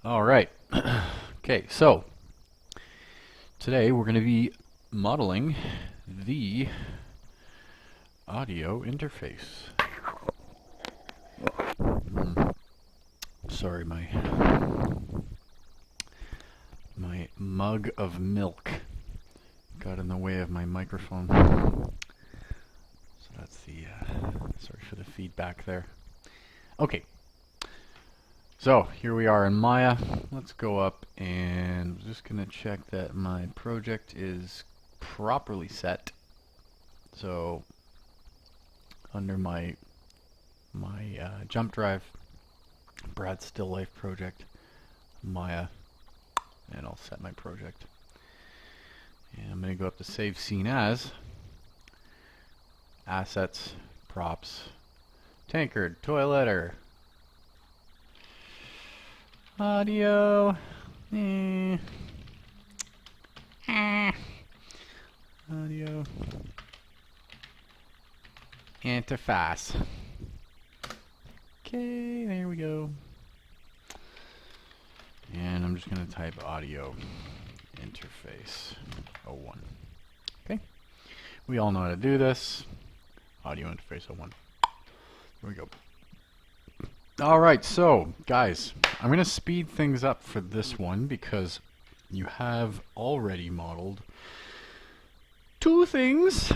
All right. Okay, so today we're going to be modeling the audio interface. Sorry, my mug of milk got in the way of my microphone. So that's the sorry for the feedback there. Okay. So here we are in Maya. Let's go up and I'm just gonna check that my project is properly set. So under my jump drive, Brad Still Life project, Maya, and I'll set my project. And I'm gonna go up to Save Scene As, Assets, Props, Tankard, Toiletter, Audio, Audio, Interface. Okay, there we go. And I'm just going to type audio interface 01. Okay, we all know how to do this. Audio interface 01. Here we go. Alright, so guys, I'm going to speed things up for this one because you have already modeled two things.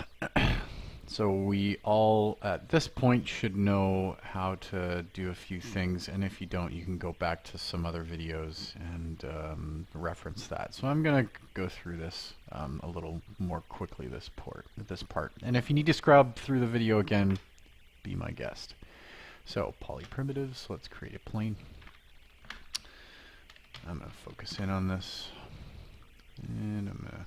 So we all at this point should know how to do a few things, and if you don't, you can go back to some other videos and reference that. So I'm going to go through this a little more quickly this part. And if you need to scrub through the video again, be my guest. So poly primitives, let's create a plane. I'm going to focus in on this, and I'm going to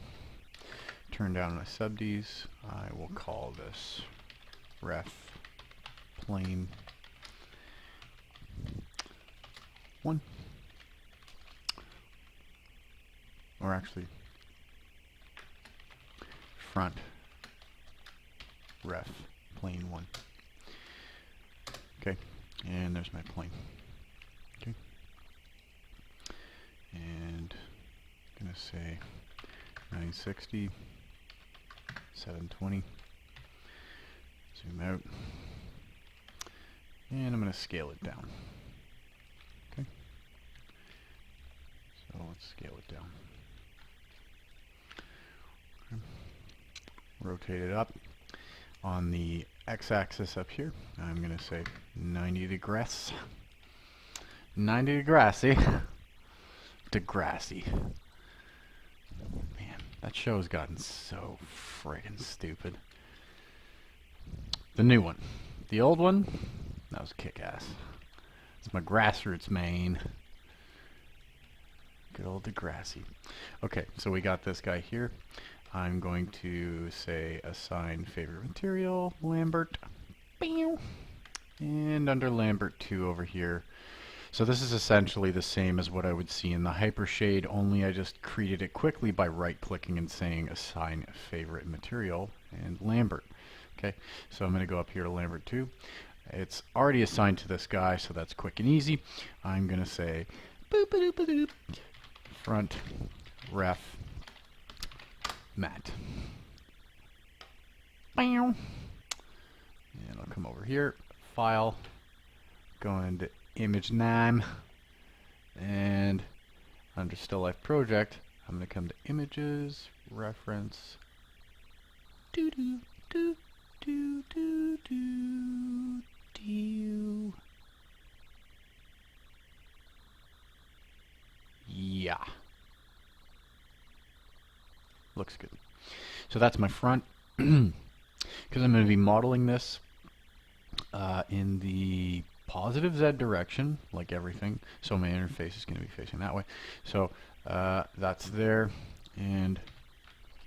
turn down my subds. I will call this ref plane 1. Or actually front ref plane 1. Okay, and there's my plane. Okay. And I'm gonna say 960. 720. Zoom out. And I'm going to scale it down. Okay. So let's scale it down. Okay. Rotate it up. On the x-axis up here, I'm going to say 90 degrees. 90 degrees. Degrassi. That show's gotten so friggin' stupid. The new one. The old one, that was kick-ass. It's my grassroots main. Good old Degrassi. Okay, so we got this guy here. I'm going to say assign favorite material, Lambert. And under Lambert 2 over here. So this is essentially the same as what I would see in the Hypershade, only I just created it quickly by right-clicking and saying assign favorite material and Lambert. Okay, so I'm going to go up here to Lambert 2. It's already assigned to this guy, so that's quick and easy. I'm going to say boop, boop, boop, boop, front ref matte. And I'll come over here, file, go into image 9, and under Still Life Project, I'm going to come to Images, Reference, yeah. Looks good. So that's my front. Because I'm going to be modeling this in the positive Z direction, like everything. So my interface is going to be facing that way. So that's there, and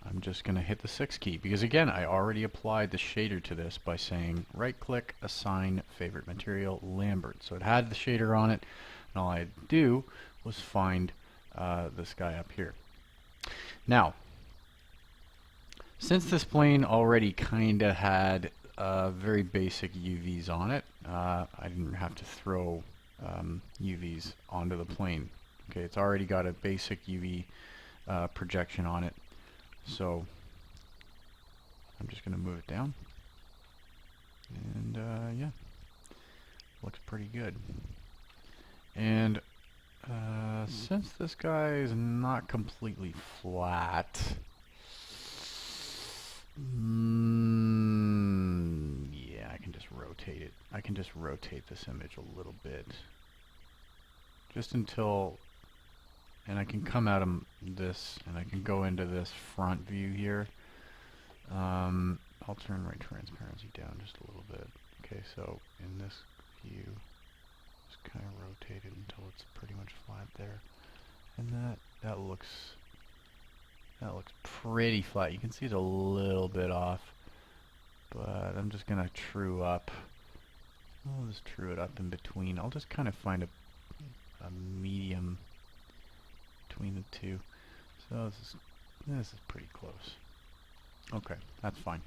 I'm just going to hit the 6 key because again, I already applied the shader to this by saying right-click, assign favorite material, Lambert. So it had the shader on it, and all I had to do was find this guy up here. Now, since this plane already kind of had very basic UVs on it, I didn't have to throw UVs onto the plane Okay, it's already got a basic UV projection on it. So I'm just going to move it down. And yeah, looks pretty good. And since this guy is not completely flat, yeah, I can just rotate it. I can just rotate this image a little bit. Just until, and I can come out of this, and I can go into this front view here. I'll turn my transparency down just a little bit. Okay, so in this view, just kind of rotate it until it's pretty much flat there. And that looks pretty flat. You can see it's a little bit off, but I'm just gonna true up. I'll just true it up in between. I'll just kind of find a medium between the two. So this is pretty close. Okay, that's fine.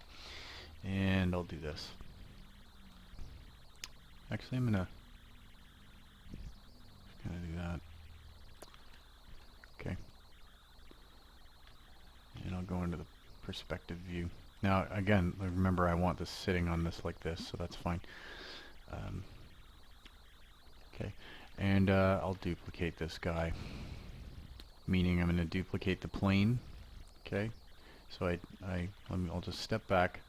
And I'll do this. Actually, I'm gonna just kind of do that. Okay. And I'll go into the perspective view. Now, again, remember I want this sitting on this like this, so that's fine. Okay, and I'll duplicate this guy, meaning I'm going to duplicate the plane. Okay, so I'll just step back.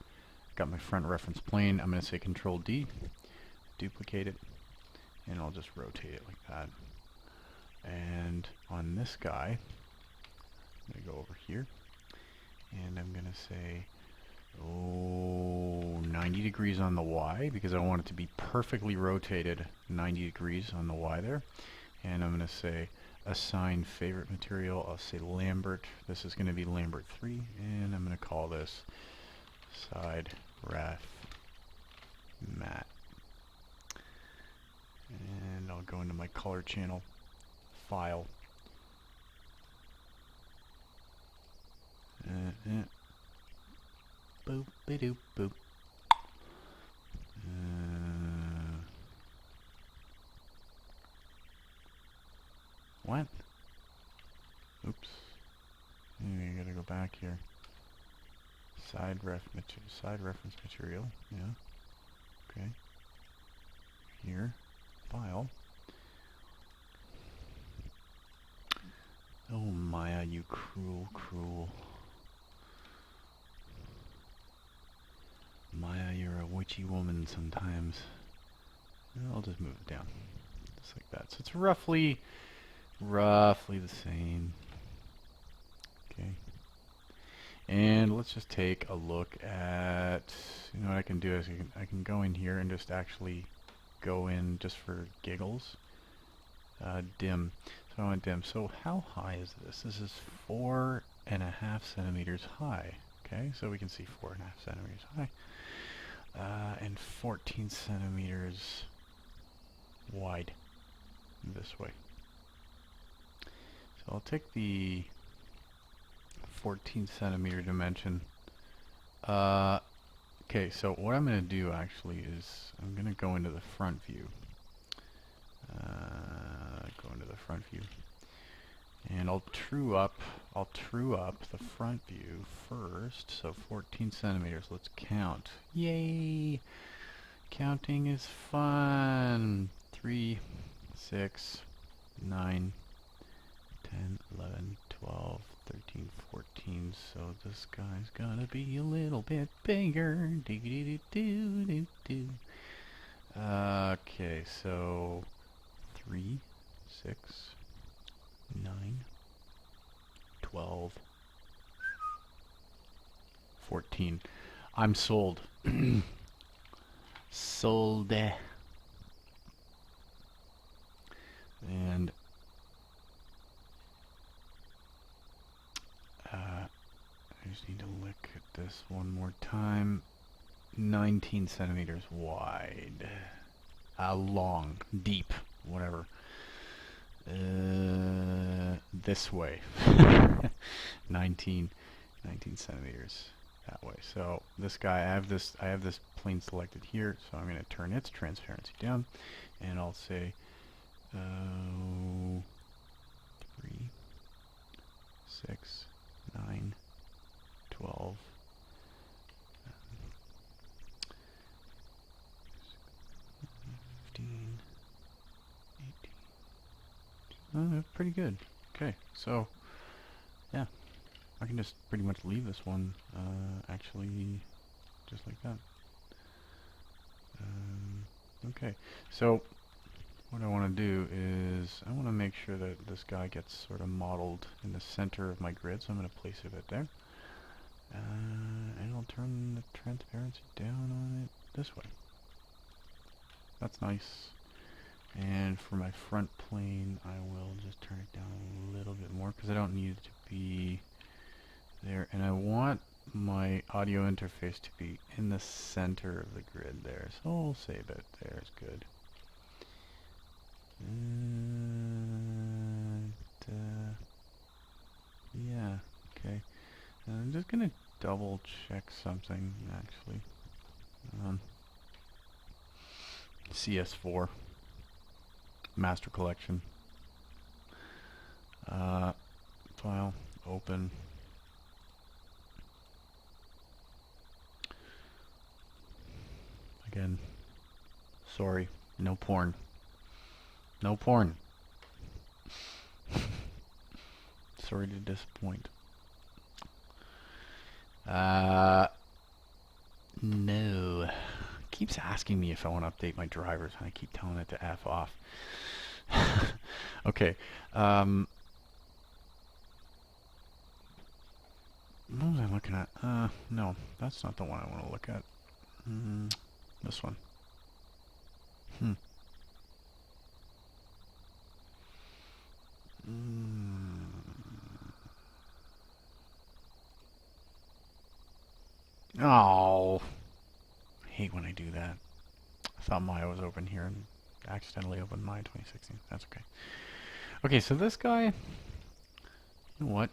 Got my front reference plane. I'm going to say Control D, duplicate it, and I'll just rotate it like that. And on this guy, I'm going to go over here, and I'm going to say, 90 degrees on the Y, because I want it to be perfectly rotated 90 degrees on the Y there. And I'm going to say assign favorite material. I'll say Lambert. This is going to be Lambert 3, and I'm going to call this side ref matte. And I'll go into my color channel, file, boop, ba-doop, boop. What? Oops. Maybe I gotta go back here. Side reference material. Yeah. Okay. Here. File. Oh, Maya, you cruel, cruel. Maya, you're a witchy woman sometimes. I'll just move it down. Just like that. So it's roughly the same. Okay. And let's just take a look at, you know what I can do is I can go in here and just actually go in just for giggles. Dim. So I want dim. So how high is this? This is 4.5 centimeters high. Okay, so we can see 4.5 centimeters high. And 14 centimeters wide this way. So I'll take the 14 centimeter dimension. Okay, so what I'm going to do actually is I'm going to go into the front view. And I'll true up the front view first. So 14 centimeters. Let's count. Yay! Counting is fun. 3, 6, 9, 10, 11, 12, 13, 14. So this guy's gonna be a little bit bigger. Okay, so 3, 6, 9, 12, 14. I'm sold. Sold. And I just need to look at this one more time. 19 centimeters wide. Long, deep, whatever. This way. 19 centimeters that way. So this guy, I have this plane selected here, so I'm going to turn its transparency down, and I'll say Pretty good. Okay, so yeah, I can just pretty much leave this one actually just like that. Okay, so what I want to do is I want to make sure that this guy gets sort of modeled in the center of my grid, so I'm going to place it right there. And I'll turn the transparency down on it this way. That's nice. And for my front plane, I will just turn it down a little bit more because I don't need it to be there. And I want my audio interface to be in the center of the grid there. So I'll say about there is good. And, yeah, okay. I'm just going to double check something, actually. CS4. Master collection. File. Open. Again. Sorry. No porn. No porn. Sorry to disappoint. No. Keeps asking me if I want to update my drivers, and I keep telling it to F off. Okay. What was I looking at? No, that's not the one I want to look at. This one. Oh, I hate when I do that. I thought Maya was open here and accidentally opened Maya 2016. That's okay. Okay, so this guy, you know what?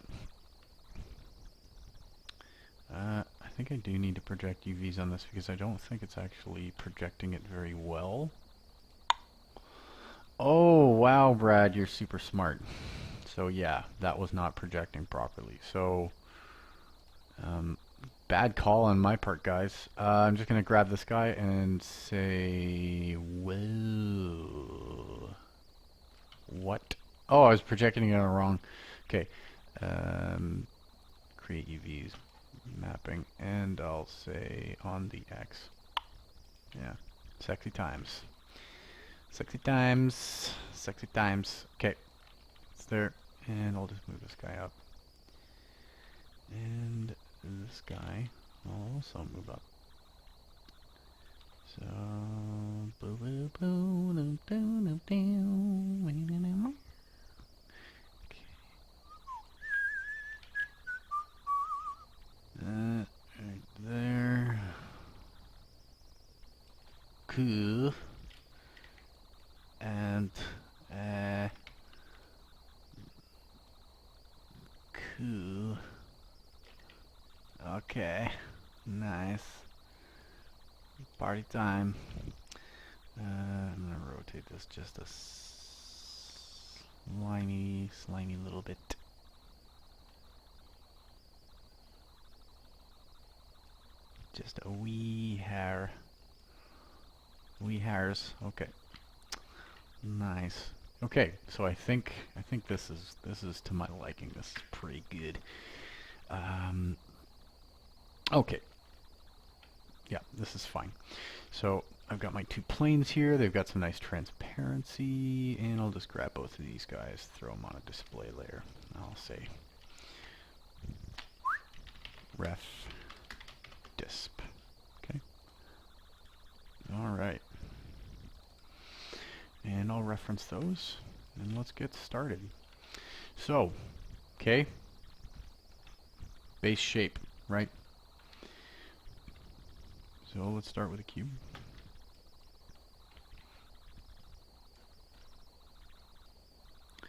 I think I do need to project UVs on this because I don't think it's actually projecting it very well. Oh, wow, Brad, you're super smart. So yeah, that was not projecting properly. So, bad call on my part, guys. I'm just going to grab this guy and say, whoa. What? Oh, I was projecting it on wrong. Okay. Create UVs. Mapping. And I'll say on the X. Yeah. Sexy times. Sexy times. Sexy times. Okay. It's there. And I'll just move this guy up. And this guy will also move up. So, boo boo boo doo doo doo doo. Okay. Right there. Cool. And cool. Okay. Nice. Party time. I'm gonna rotate this just a slimy little bit. Just a wee hair. Wee hairs. Okay. Nice. Okay, so I think this is to my liking. This is pretty good. Okay. Yeah, this is fine. So I've got my two planes here. They've got some nice transparency, and I'll just grab both of these guys, throw them on a display layer. I'll say ref disp. Okay. All right. And I'll reference those, and let's get started. So, okay. Base shape, right? So let's start with a cube. So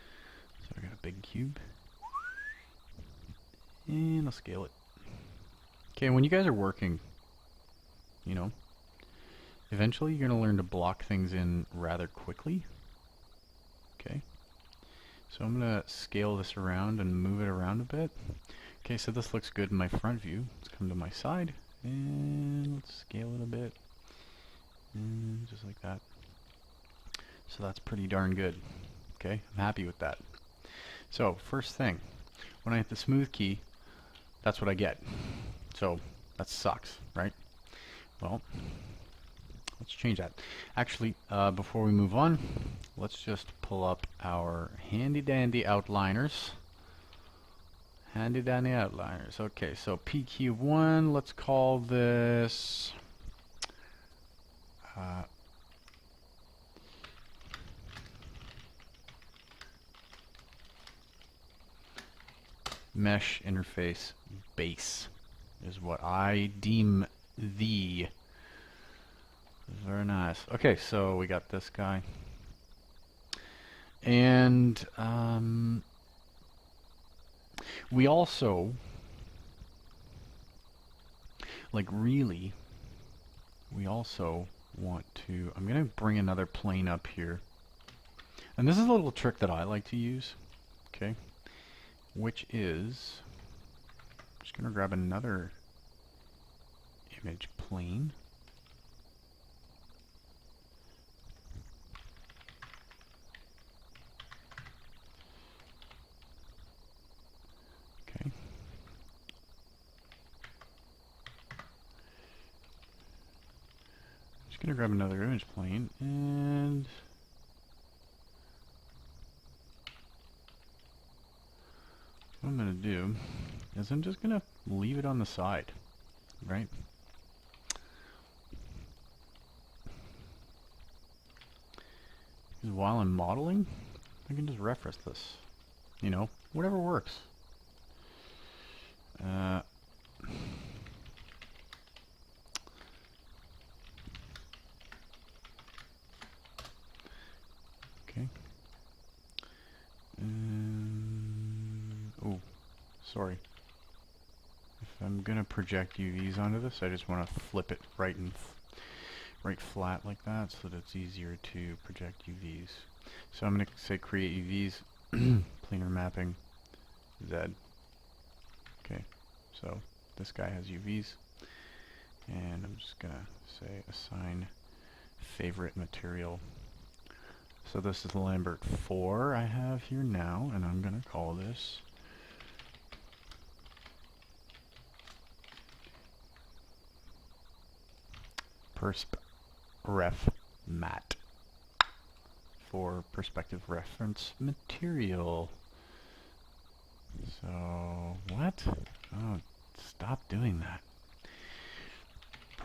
I got a big cube. And I'll scale it. Okay, when you guys are working, you know, eventually you're going to learn to block things in rather quickly. Okay. So I'm going to scale this around and move it around a bit. Okay, so this looks good in my front view. Let's come to my side. And let's scale it a bit, and just like that. So that's pretty darn good. Okay, I'm happy with that. So first thing, when I hit the smooth key, that's what I get. So that sucks, right? Well, let's change that. Actually, before we move on, let's just pull up our handy dandy outliners. Handy dandy outliners. Okay, so P cube 1, let's call this mesh interface base is what I deem the. Very nice. Okay, so we got this guy. And we also, like really, we also want to, I'm going to bring another plane up here. And this is a little trick that I like to use, okay, which is, I'm just going to grab another image plane. Okay. Just going to grab another image plane and what I'm going to do is I'm just going to leave it on the side, right? Because while I'm modeling, I can just reference this, you know, whatever works. Okay. Oh, sorry. If I'm gonna project UVs onto this, I just want to flip it right flat like that, so that it's easier to project UVs. So I'm gonna say create UVs, planar mapping, Z. Okay, so this guy has UVs, and I'm just gonna say assign favorite material. So this is Lambert 4 I have here now, and I'm gonna call this Persp Ref Mat for perspective reference material. So what? Oh, stop doing that.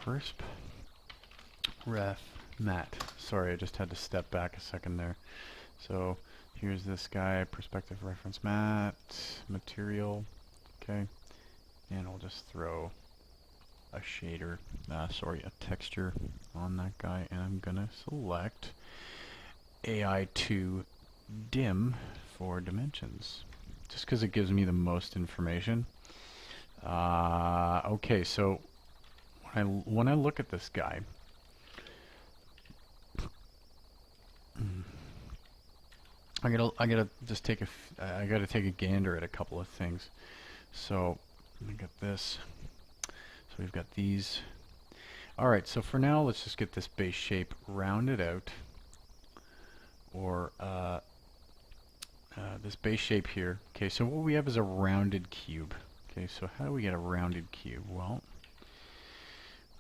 Persp Ref Mat. Sorry, I just had to step back a second there. So here's this guy, perspective reference mat, material, okay, and I'll just throw a shader, sorry, a texture on that guy, and I'm gonna select AI2 dim for dimensions, just because it gives me the most information. Okay, so when I look at this guy, I gotta just take I gotta take a gander at a couple of things. So we got this. So we've got these. All right. So for now, let's just get this base shape rounded out, or this base shape here. Okay. So what we have is a rounded cube. Okay. So how do we get a rounded cube? Well,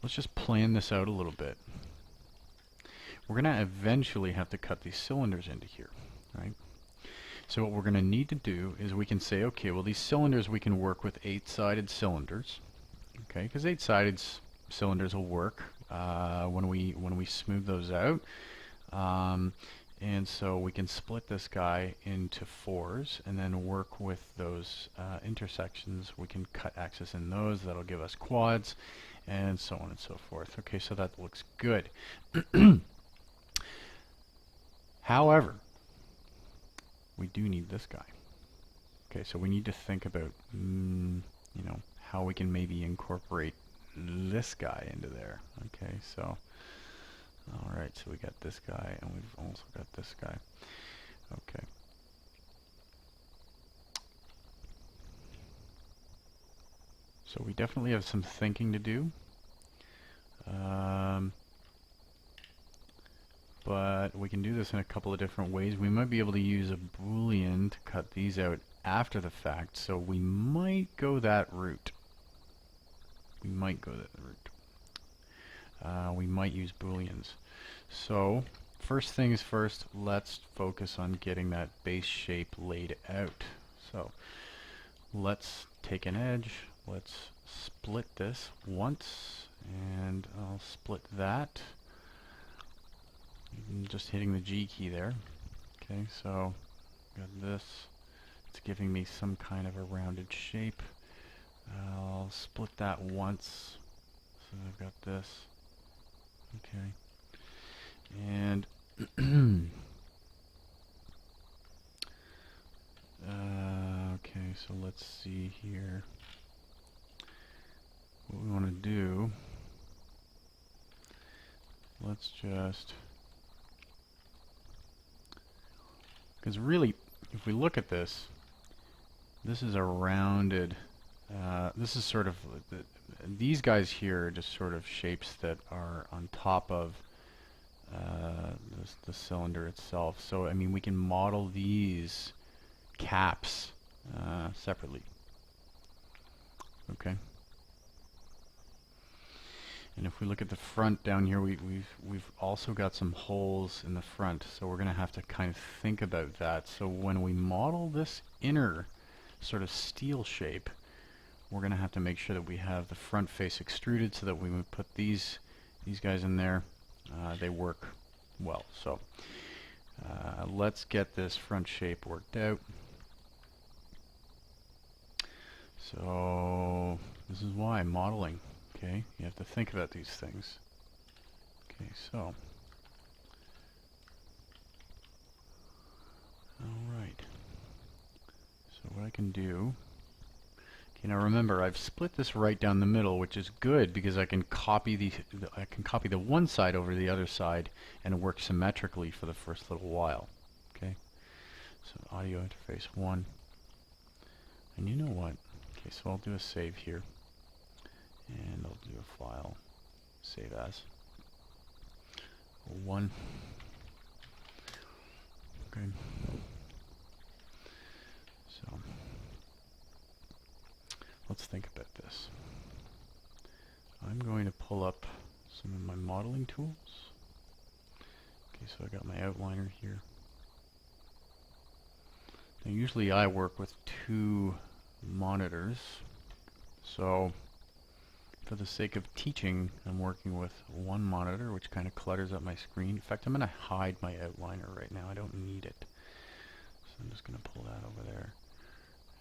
let's just plan this out a little bit. We're gonna eventually have to cut these cylinders into here. Right? So what we're going to need to do is we can say, okay, well these cylinders we can work with 8-sided cylinders, okay, because 8-sided cylinders will work when we smooth those out, and so we can split this guy into 4s and then work with those intersections. We can cut axis in those, that'll give us quads, and so on and so forth. Okay, so that looks good. However, we do need this guy. Okay, so we need to think about, you know, how we can maybe incorporate this guy into there. Okay, so, alright, so we got this guy, and we've also got this guy. Okay. So we definitely have some thinking to do. but we can do this in a couple of different ways. We might be able to use a Boolean to cut these out after the fact, so we might go that route. We might go that route. We might use Booleans. So first things first, let's focus on getting that base shape laid out. So let's take an edge, let's split this once, and I'll split that. I'm just hitting the G key there. Okay, so got this. It's giving me some kind of a rounded shape. I'll split that once. So I've got this. Okay. And okay, so let's see here. What we want to do, let's just, because really, if we look at this, this is a rounded, this is sort of, these guys here are just sort of shapes that are on top of the cylinder itself. So, I mean, we can model these caps separately. Okay. And if we look at the front down here, we've also got some holes in the front, so we're going to have to kind of think about that. So when we model this inner sort of steel shape, we're going to have to make sure that we have the front face extruded, so that when we put these guys in there, they work well. So let's get this front shape worked out. So this is why modeling. Okay, you have to think about these things. Okay, so alright. So what I can do, okay, now remember I've split this right down the middle, which is good because I can copy the one side over the other side and work symmetrically for the first little while. Okay, so audio interface 1. And you know what? Okay, so I'll do a save here. And I'll do a file, save as 1. Okay. So let's think about this. I'm going to pull up some of my modeling tools. Okay, so I got my outliner here. Now usually I work with 2 monitors, so for the sake of teaching, I'm working with 1 monitor, which kind of clutters up my screen. In fact, I'm going to hide my outliner right now. I don't need it. So I'm just going to pull that over there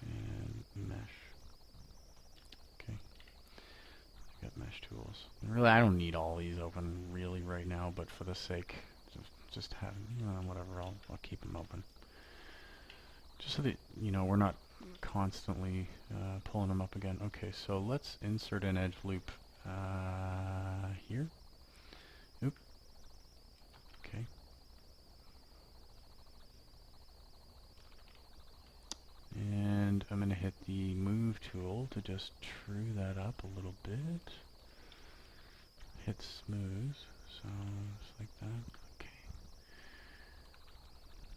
and mesh. Okay. I've got mesh tools. And really, I don't need all these open really right now, but for the sake of just having, whatever, I'll keep them open. Just so that, we're not constantly pulling them up again. Okay, so let's insert an edge loop here. Oop. Okay. And I'm going to hit the move tool to just true that up a little bit. Hit smooth, so just like that. Okay.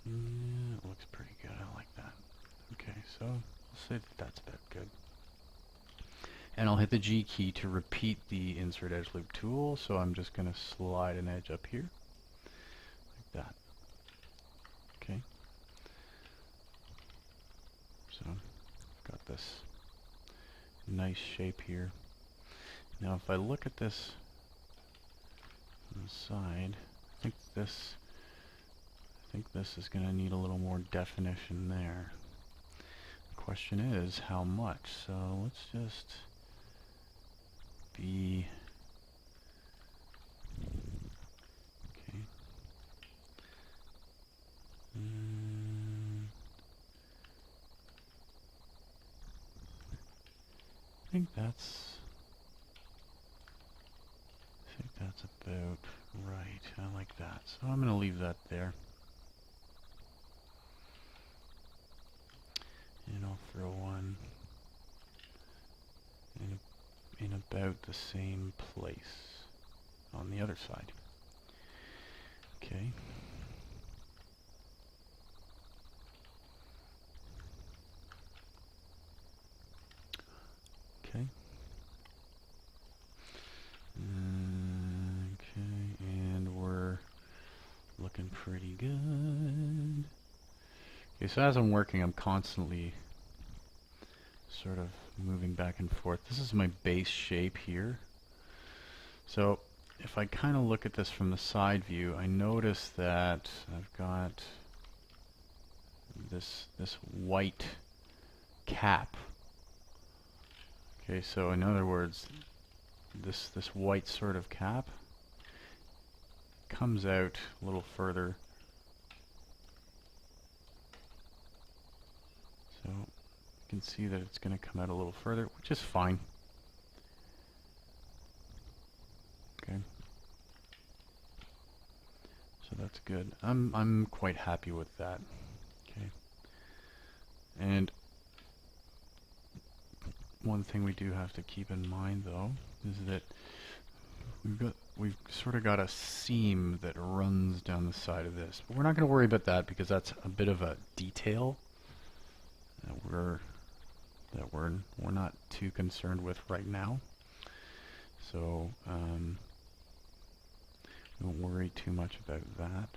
Yeah, it looks pretty good. I like that. Okay, so I'll say that that's about good. And I'll hit the G key to repeat the insert edge loop tool, so I'm just going to slide an edge up here, like that. Okay. So, got this nice shape here. Now if I look at this on the side, I think this is going to need a little more definition there. The question is, how much? So let's just be... Okay. I think that's about right. I like that. So I'm going to leave that there. And I'll throw one in about the same place on the other side. Okay. Okay. Okay, and we're looking pretty good. Okay, so as I'm working, I'm constantly sort of moving back and forth. This is my base shape here. So if I kind of look at this from the side view, I notice that I've got this white cap. Okay, so in other words, this white sort of cap comes out a little further. So you can see that it's going to come out a little further, which is fine. Okay. So that's good. I'm quite happy with that. Okay. And one thing we do have to keep in mind though is that we've sort of got a seam that runs down the side of this. But we're not going to worry about that because that's a bit of a detail that we're not too concerned with right now. So don't worry too much about that.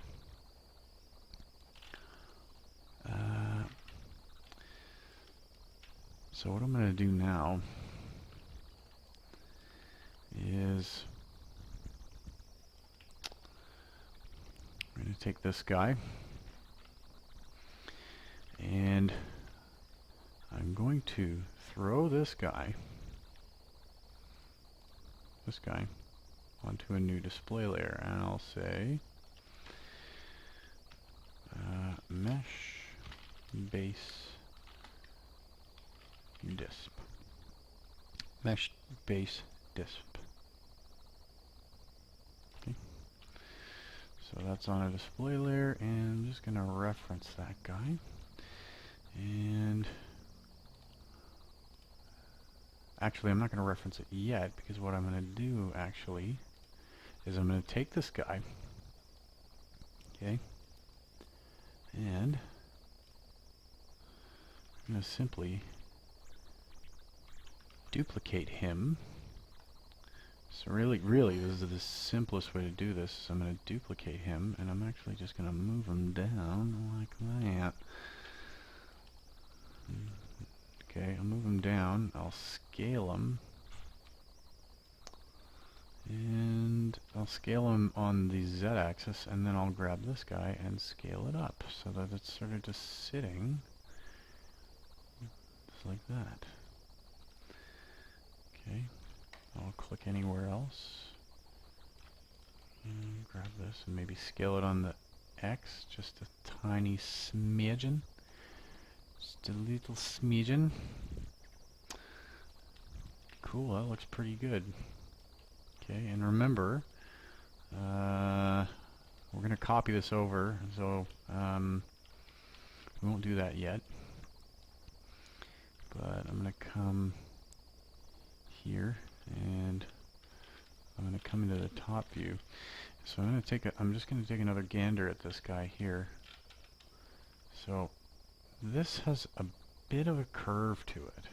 So what I'm going to do now is I'm going to take this guy and I'm going to throw this guy onto a new display layer, and I'll say mesh base disp. Mesh base disp. Okay. So that's on a display layer, and I'm just going to reference that guy. And actually, I'm not going to reference it yet, because what I'm going to do actually is I'm going to take this guy, okay, and I'm going to simply duplicate him. So really, this is the simplest way to do this. So I'm going to duplicate him, and I'm actually just going to move him down like that. Okay, I'll move him down. I'll scale him. And I'll scale him on the z-axis, and then I'll grab this guy and scale it up so that it's sort of just sitting just like that. Okay, I'll click anywhere else and grab this and maybe scale it on the X just a tiny smidgen. Just a little smidgen. Cool, that looks pretty good. Okay, and remember, we're going to copy this over, so we won't do that yet. But I'm going to come here, and I'm going to come into the top view. So I'm just going to take another gander at this guy here. So this has a bit of a curve to it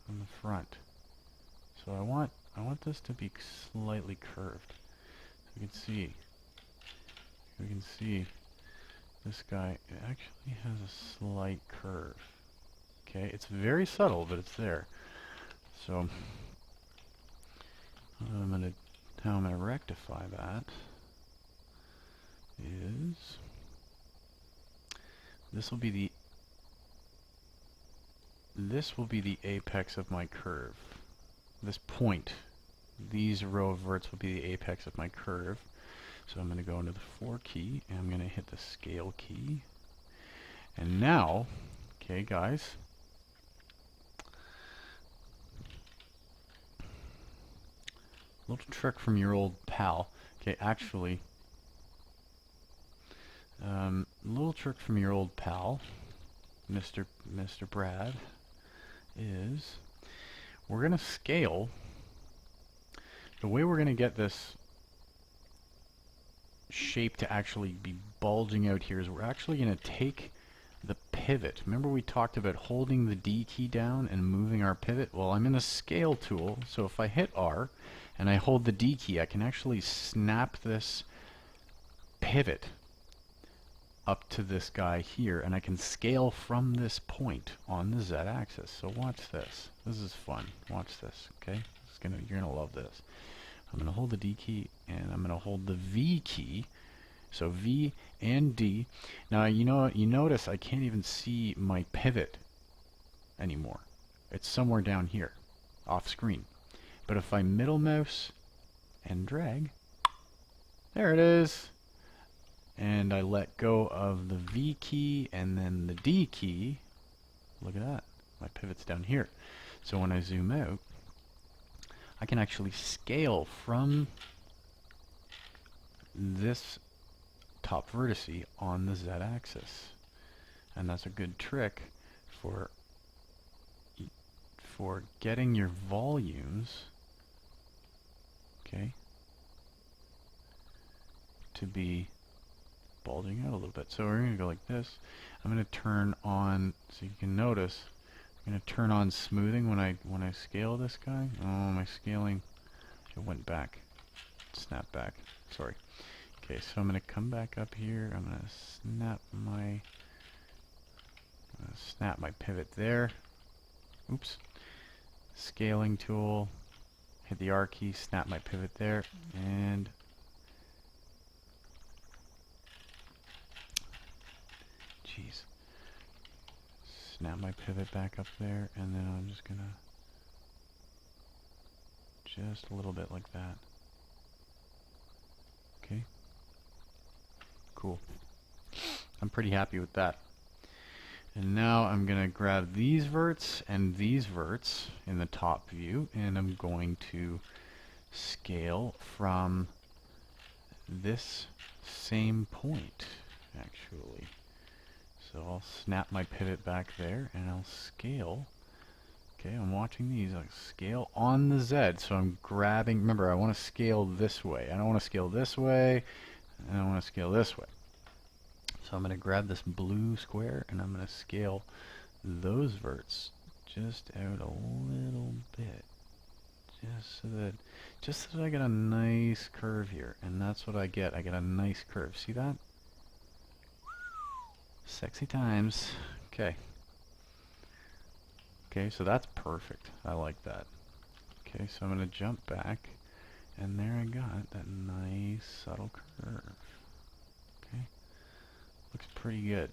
on the front. So I want this to be slightly curved. So you can see this guy actually has a slight curve. Okay, it's very subtle, but it's there. So how I'm gonna rectify that is this will be the apex of my curve. This point, these row of verts will be the apex of my curve. So I'm going to go into the 4 key, and I'm going to hit the scale key. And now, okay guys, little trick from your old pal. Okay, actually, little trick from your old pal, Mr. Brad, is we're going to scale. The way we're going to get this shape to actually be bulging out here is we're actually going to take the pivot. Remember we talked about holding the D key down and moving our pivot? Well, I'm in the scale tool, so if I hit R and I hold the D key, I can actually snap this pivot up to this guy here, and I can scale from this point on the Z-axis. So watch this. This is fun. Watch this, okay? You're gonna love this. I'm gonna hold the D key and I'm gonna hold the V key. So V and D. Now you notice I can't even see my pivot anymore. It's somewhere down here, off screen. But if I middle mouse and drag, there it is. And I let go of the V key and then the D key. Look at that. My pivot's down here. So when I zoom out, I can actually scale from this top vertice on the Z-axis. And that's a good trick for getting your volumes, okay, to be bulging out a little bit. So we're going to go like this. I'm going to turn on, so you can notice, I'm going to turn on smoothing when I scale this guy. Oh, my scaling, it went back. Snap back. Sorry. Okay, so I'm going to come back up here. I'm going to snap my pivot there. Oops. Scaling tool. Hit the R key, snap my pivot there, and jeez. Snap my pivot back up there, and then I'm just gonna just a little bit like that. Okay. Cool. I'm pretty happy with that. And now I'm gonna grab these verts and these verts in the top view, and I'm going to scale from this same point, actually. So I'll snap my pivot back there and I'll scale. Okay, I'm watching these. I scale on the Z. So I'm grabbing, remember I want to scale this way. I don't want to scale this way. And I want to scale this way. So I'm going to grab this blue square and I'm going to scale those verts just out a little bit. Just so that I get a nice curve here. And that's what I get. I get a nice curve. See that? Sexy times. Okay. Okay, so that's perfect. I like that. Okay, so I'm going to jump back, and there I got that nice subtle curve. Okay. Looks pretty good.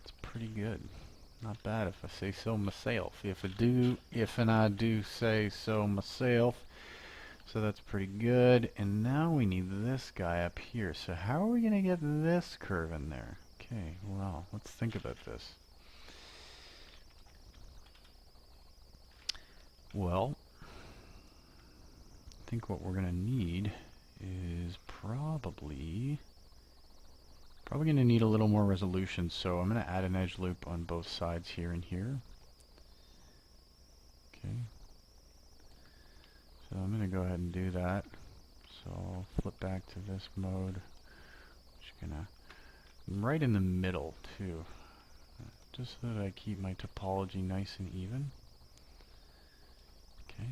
It's pretty good. Not bad if I say so myself. If I do say so myself. So that's pretty good. And now we need this guy up here. So how are we going to get this curve in there? Okay, well, let's think about this. Well, I think what we're going to need is probably going to need a little more resolution. So I'm going to add an edge loop on both sides here and here. Okay. So I'm going to go ahead and do that. So I'll flip back to this mode. Just gonna right in the middle too, just so that I keep my topology nice and even. Okay,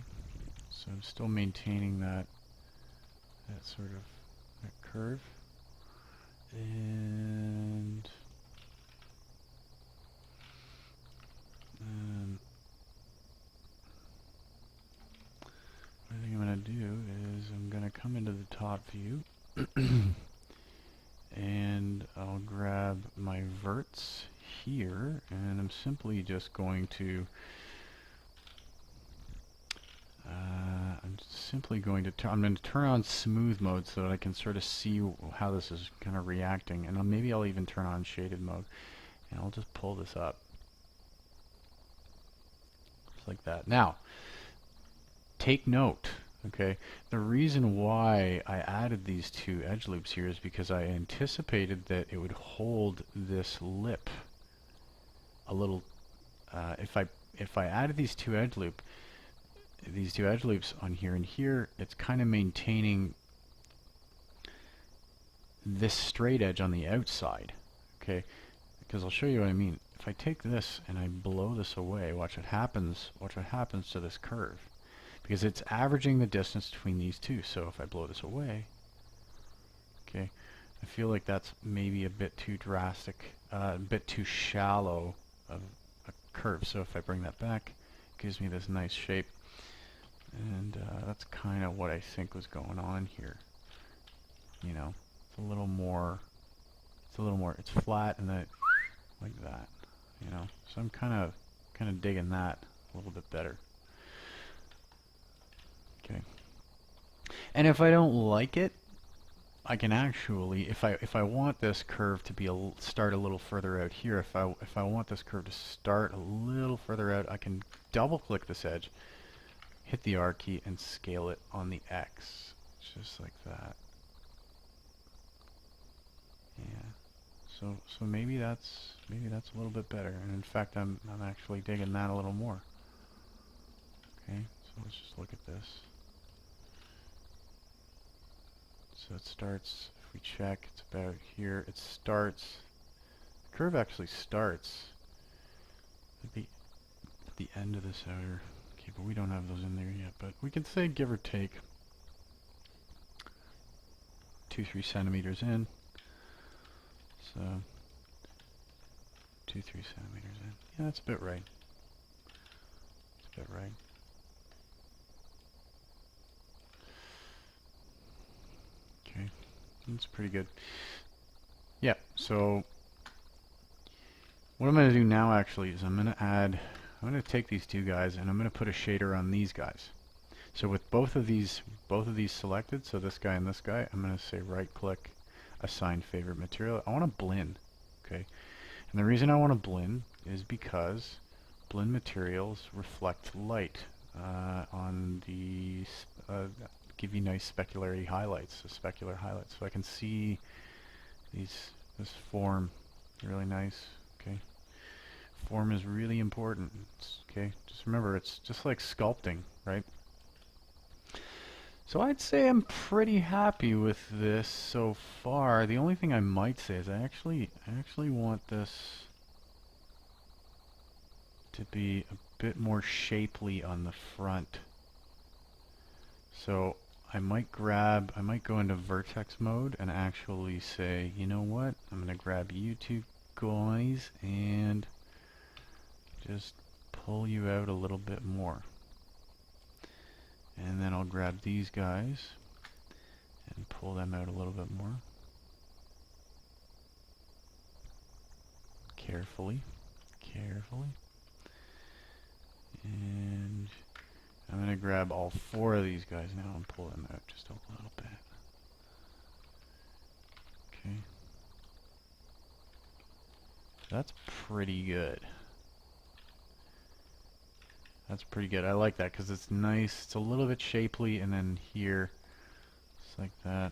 so I'm still maintaining that sort of that curve, and what I think I'm going to do is I'm going to come into the top view and I'll grab my verts here, and I'm simply just going to I'm going to turn on smooth mode so that I can sort of see how this is kind of reacting, and maybe I'll even turn on shaded mode, and I'll just pull this up just like that. Now take note, okay, the reason why I added these two edge loops here is because I anticipated that it would hold this lip a little. If I added these two edge loops, these two edge loops on here and here, it's kind of maintaining this straight edge on the outside, okay? Because I'll show you what I mean. If I take this and I blow this away, watch what happens to this curve. Because it's averaging the distance between these two. So if I blow this away, okay, I feel like that's maybe a bit too drastic, a bit too shallow of a curve. So if I bring that back, it gives me this nice shape. And that's kind of what I think was going on here. You know, it's a little more, it's flat and then like that, you know. So I'm kind of digging that a little bit better. Okay. And if I don't like it, I can actually, if I want this curve to be start a little further out here, if I want this curve to start a little further out, I can double click this edge, hit the R key, and scale it on the X, just like that. Yeah. So maybe that's a little bit better, and in fact I'm actually digging that a little more. Okay, so let's just look at this. So it starts, if we check, it's about here. It starts, the curve actually starts at the end of this outer. Okay, but we don't have those in there yet, but we can say give or take 2-3 centimeters in. So 2-3 centimeters in. Yeah, that's a bit right. That's a bit right. Okay, that's pretty good. Yeah, so what I'm going to do now actually is I'm going to take these two guys and I'm going to put a shader on these guys. So with both of these selected, so this guy and this guy, I'm going to say right click, assign favorite material. I want to blend, okay? And the reason I want to blend is because blend materials reflect light on the, give you nice specularity highlights, so specular highlights. So I can see this form really nice, okay? Form is really important, okay? Just remember, it's just like sculpting, right? So I'd say I'm pretty happy with this so far. The only thing I might say is I actually want this to be a bit more shapely on the front. So I might go into vertex mode and actually say, you know what? I'm going to grab you two guys and just pull you out a little bit more. And then I'll grab these guys and pull them out a little bit more. Carefully. And I'm going to grab all four of these guys now and pull them out just a little bit. Okay. That's pretty good. That's pretty good. I like that because it's nice. It's a little bit shapely, and then here, just like that.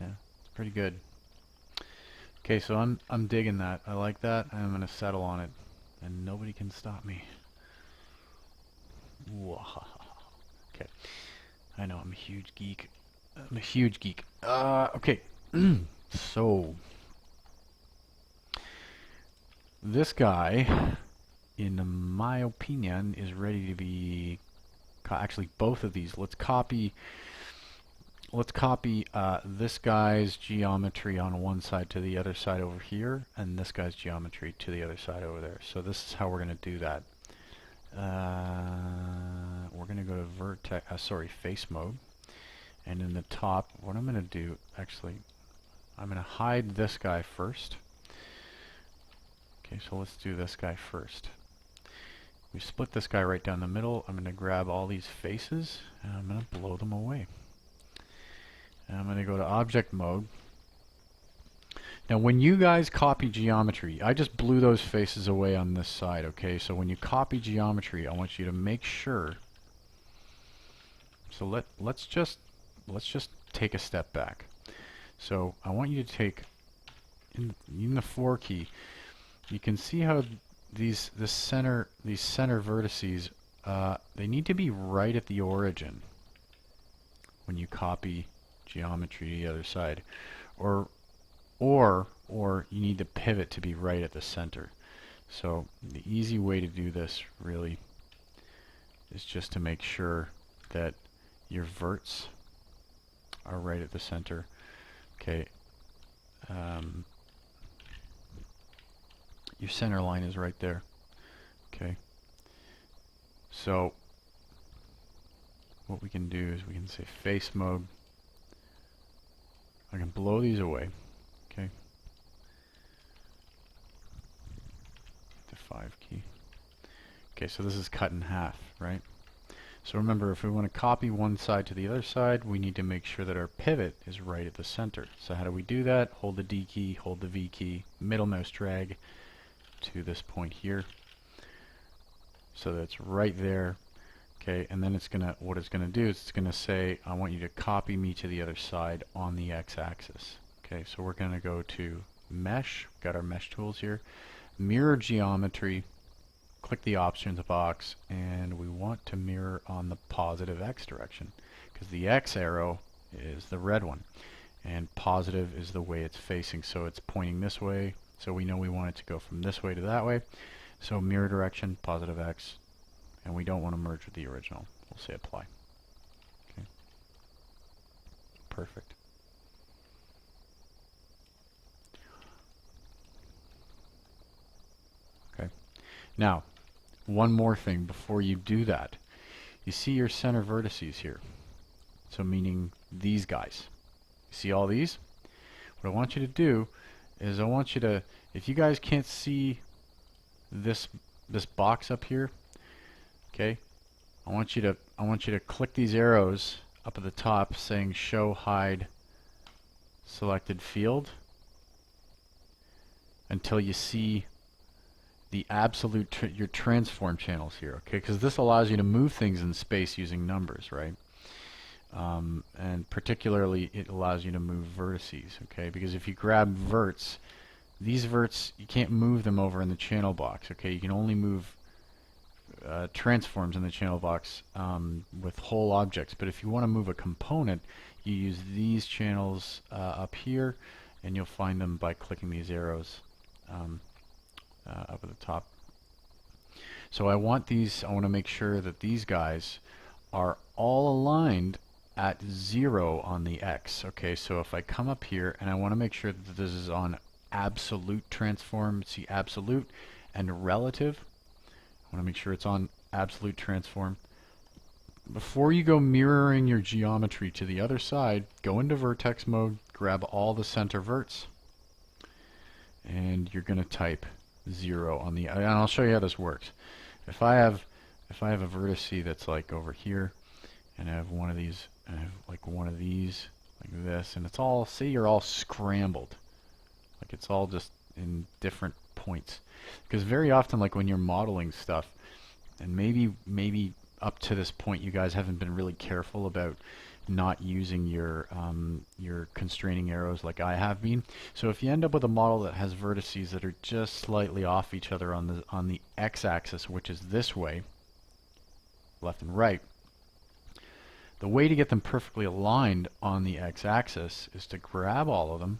Yeah, it's pretty good. Okay, so I'm digging that. I like that. I'm gonna settle on it, and nobody can stop me. Okay, I know I'm a huge geek. Okay, so. This guy, in my opinion, is ready to be, actually both of these. Let's copy this guy's geometry on one side to the other side over here, and this guy's geometry to the other side over there. So this is how we're going to do that. We're going to go to face mode, and in the top, what I'm going to do, actually, I'm going to hide this guy first. Okay, so let's do this guy first. We split this guy right down the middle. I'm going to grab all these faces and I'm going to blow them away. And I'm going to go to object mode. Now when you guys copy geometry, I just blew those faces away on this side, okay? So when you copy geometry, I want you to make sure. So let's just take a step back. So I want you to take in the 4 key. you can see how these center vertices, they need to be right at the origin when you copy geometry to the other side, or you need the pivot to be right at the center. So the easy way to do this really is just to make sure that your verts are right at the center. Okay. Your center line is right there. Okay. So what we can do is we can say face mode. I can blow these away. Okay. The 5 key. Okay, so this is cut in half, right? So remember, if we want to copy one side to the other side, we need to make sure that our pivot is right at the center. So how do we do that? Hold the D key, hold the V key, middle mouse drag to this point here. So that's right there. Okay, and then what it's gonna do is it's gonna say, I want you to copy me to the other side on the x-axis. Okay, so we're gonna go to mesh, got our mesh tools here, mirror geometry, click the options box, and we want to mirror on the positive x direction because the x arrow is the red one and positive is the way it's facing, so it's pointing this way, so we know we want it to go from this way to that way. So mirror direction, positive x, and we don't want to merge with the original. We'll say apply. Okay. Perfect. Okay. Now, one more thing before you do that. You see your center vertices here. So meaning these guys. You see all these? What I want you to do is I want you to, if you guys can't see this box up here, okay, I want you to click these arrows up at the top saying show hide selected field until you see the absolute your transform channels here, okay? Because this allows you to move things in space using numbers, right? And particularly it allows you to move vertices, okay? Because if you grab verts, these verts, you can't move them over in the channel box, okay? You can only move transforms in the channel box with whole objects. But if you want to move a component, you use these channels up here, and you'll find them by clicking these arrows up at the top. So I want to make sure that these guys are all aligned at 0 on the X. Okay, so if I come up here and I want to make sure that this is on absolute transform, see absolute and relative. I want to make sure it's on absolute transform. Before you go mirroring your geometry to the other side, go into vertex mode, grab all the center verts, and you're going to type 0 on the, and I'll show you how this works. If I have a vertice that's like over here, and I have one of these, and I have like one of these like this, and it's all, see, you're all scrambled, like it's all just in different points. Because very often, like when you're modeling stuff, and maybe up to this point you guys haven't been really careful about not using your constraining arrows like I have been. So if you end up with a model that has vertices that are just slightly off each other on the x-axis, which is this way, left and right, the way to get them perfectly aligned on the x-axis is to grab all of them,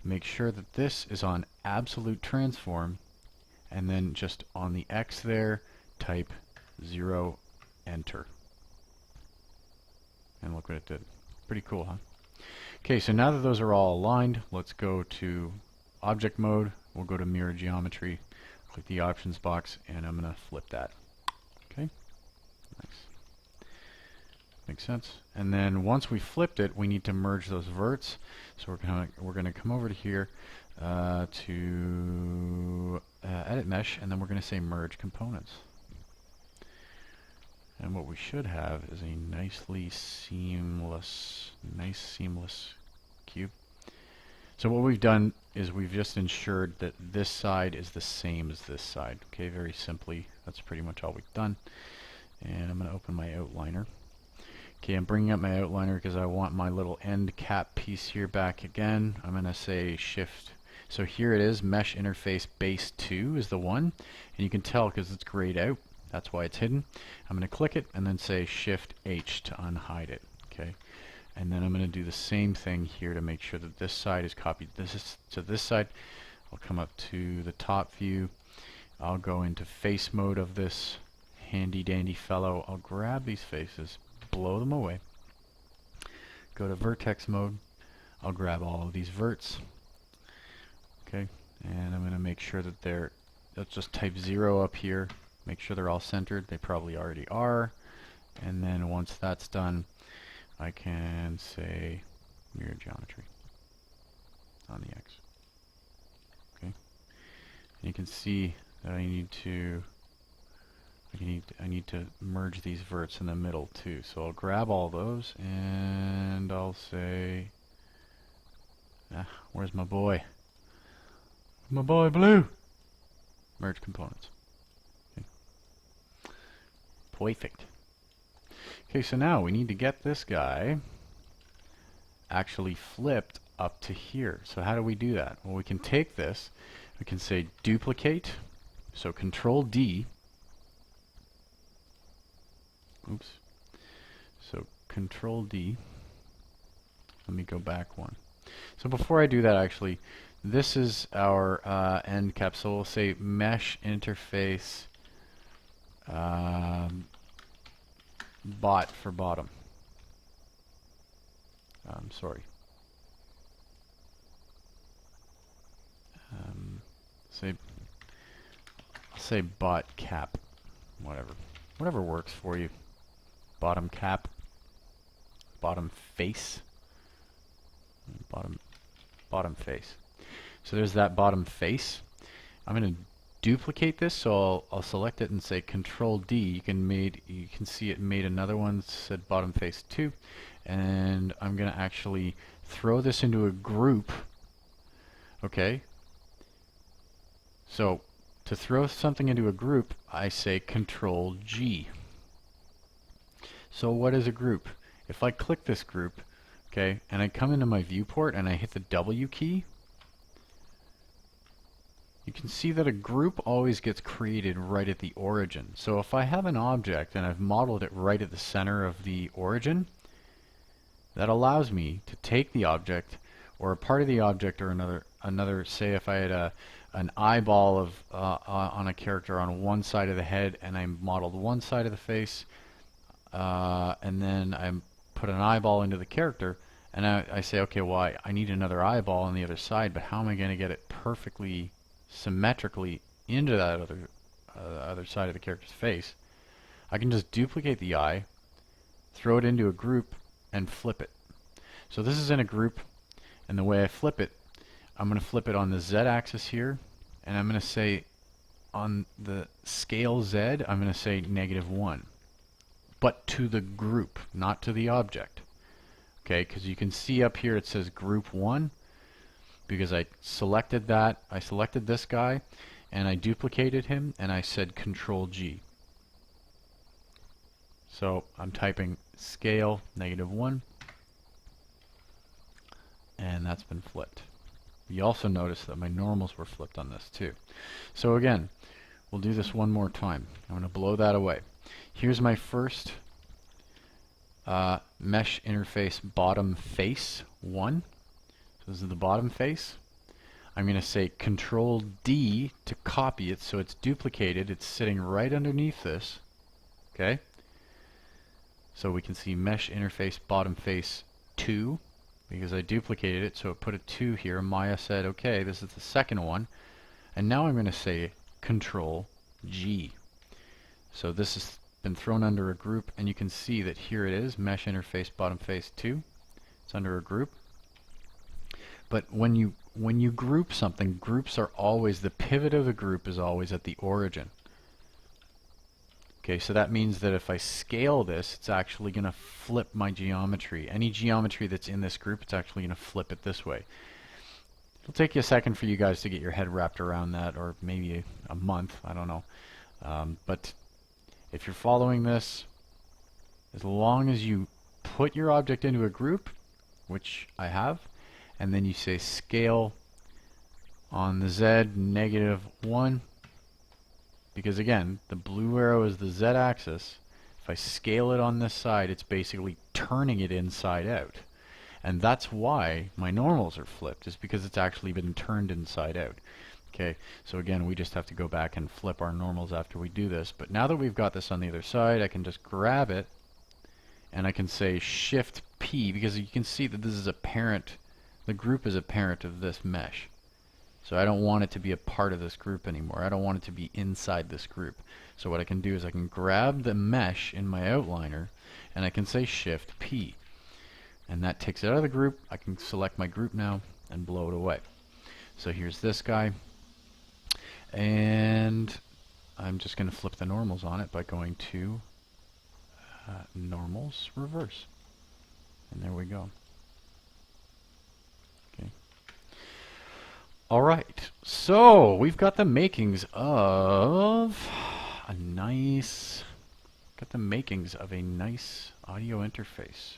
make sure that this is on absolute transform, and then just on the x there, type 0, enter. And look what it did. Pretty cool, huh? Okay, so now that those are all aligned, let's go to object mode. We'll go to mirror geometry, click the options box, and I'm going to flip that. Okay, nice. Makes sense. And then once we flipped it, we need to merge those verts. So we're going to come over to here to edit mesh, and then we're going to say merge components. And what we should have is a nice seamless cube. So what we've done is we've just ensured that this side is the same as this side. Okay, very simply, that's pretty much all we've done. And I'm going to open my outliner. Okay, I'm bringing up my outliner because I want my little end cap piece here back again. I'm going to say shift So here it is, mesh interface base 2 is the one, and you can tell because it's grayed out. That's why it's hidden. I'm going to click it and then say Shift H to unhide it. Okay, and then I'm going to do the same thing here to make sure that this side is copied. This is to this side. I'll come up to the top view. I'll go into face mode of this handy dandy fellow. I'll grab these faces, blow them away. Go to vertex mode. I'll grab all of these verts. Okay, and I'm going to make sure that let's just type 0 up here. Make sure they're all centered. They probably already are. And then once that's done, I can say mirror geometry on the X. Okay, and you can see that I need to merge these verts in the middle too. So I'll grab all those and I'll say, where's my boy? My boy Blue. Merge components. Okay. Perfect. Okay, so now we need to get this guy actually flipped up to here. So how do we do that? Well, we can take this, we can say duplicate, so Control D. Oops. So Control D. Let me go back one. So before I do that, actually, this is our end cap. So we'll say mesh interface bot for bottom. Sorry. I'll say bot cap. Whatever works for you. Bottom cap. Bottom face. Bottom face. So there's that bottom face. I'm going to duplicate this, so I'll select it and say Control D. You can see it made another one that said bottom face 2, and I'm going to actually throw this into a group. Okay. So to throw something into a group, I say Control G. So what is a group? If I click this group, okay, and I come into my viewport and I hit the W key, you can see that a group always gets created right at the origin. So if I have an object and I've modeled it right at the center of the origin, that allows me to take the object or a part of the object or another, say if I had an eyeball of on a character on one side of the head and I modeled one side of the face, and then I put an eyeball into the character, and I say, okay, well, I need another eyeball on the other side, but how am I going to get it perfectly symmetrically into that other side of the character's face? I can just duplicate the eye, throw it into a group, and flip it. So this is in a group, and the way I flip it, I'm going to flip it on the Z-axis here, and I'm going to say on the scale Z, I'm going to say -1. But to the group, not to the object. Okay, because you can see up here it says group 1, because I selected that, I selected this guy, and I duplicated him, and I said Control G. So I'm typing scale -1, and that's been flipped. You also notice that my normals were flipped on this too. So again, we'll do this one more time. I'm going to blow that away. Here's my first mesh interface bottom face 1. So this is the bottom face. I'm going to say Control D to copy it so it's duplicated. It's sitting right underneath this. Okay? So we can see mesh interface bottom face 2 because I duplicated it, so it put a 2 here. Maya said, okay, this is the second one. And now I'm going to say Control G. So this has been thrown under a group, and you can see that here it is, mesh interface bottom face 2. It's under a group. But when you group something, groups are always, the pivot of the group is always at the origin. Okay, so that means that if I scale this, it's actually going to flip my geometry. Any geometry that's in this group, it's actually going to flip it this way. It'll take you a second for you guys to get your head wrapped around that, or maybe a month, I don't know. But if you're following this, as long as you put your object into a group, which I have, and then you say scale On the Z, -1. Because again, the blue arrow is the Z-axis. If I scale it on this side, it's basically turning it inside out. And that's why my normals are flipped, is because it's actually been turned inside out. Okay, so again, we just have to go back and flip our normals after we do this. But now that we've got this on the other side, I can just grab it, and I can say Shift P, because you can see that this is a parent, the group is a parent of this mesh. So I don't want it to be a part of this group anymore. I don't want it to be inside this group. So what I can do is I can grab the mesh in my outliner, and I can say Shift P. And that takes it out of the group. I can select my group now and blow it away. So here's this guy. And I'm just going to flip the normals on it by going to normals reverse. And there we go. Okay. All right. So we've got the makings of a nice audio interface.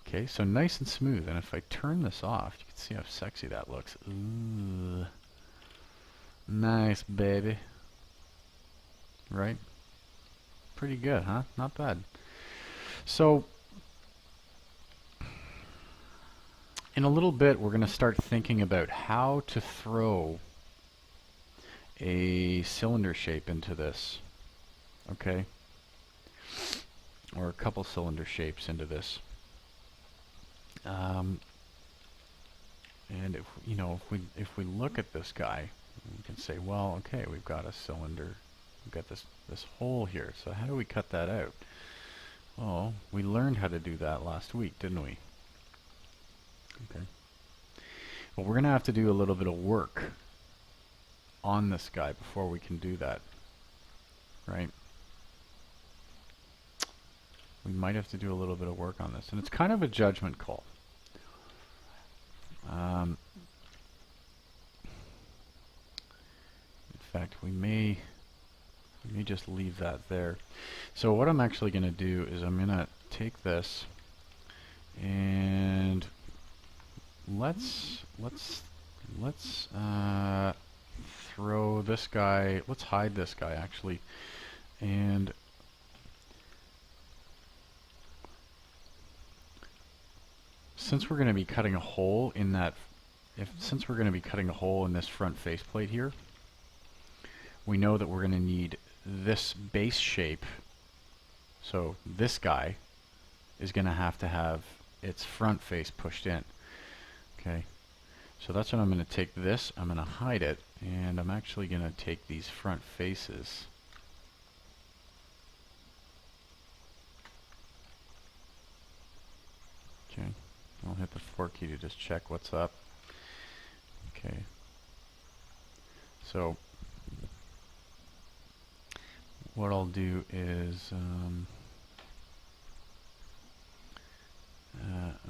Okay, so nice and smooth. And if I turn this off, you can see how sexy that looks. Ooh. Nice, baby. Right? Pretty good, huh? Not bad. So, in a little bit, we're going to start thinking about how to throw a cylinder shape into this. Okay? Or a couple cylinder shapes into this. And if we look at this guy, we can say, well, okay, we've got a cylinder, we've got this hole here. So how do we cut that out? Oh, we learned how to do that last week, didn't we? Okay. Well, we're going to have to do a little bit of work on this guy before we can do that, right? We might have to do a little bit of work on this, and it's kind of a judgment call. In fact, we may just leave that there. So what I'm actually going to do is I'm going to take this and let's throw this guy. Let's hide this guy actually, and since we're going to be cutting a hole in that, since we're going to be cutting a hole in this front faceplate here, we know that we're going to need this base shape. So this guy is going to have its front face pushed in. Okay, so that's what I'm going to take this, I'm going to hide it, and I'm actually going to take these front faces. Okay, I'll hit the 4 key to just check what's up. Okay, so what I'll do is I'm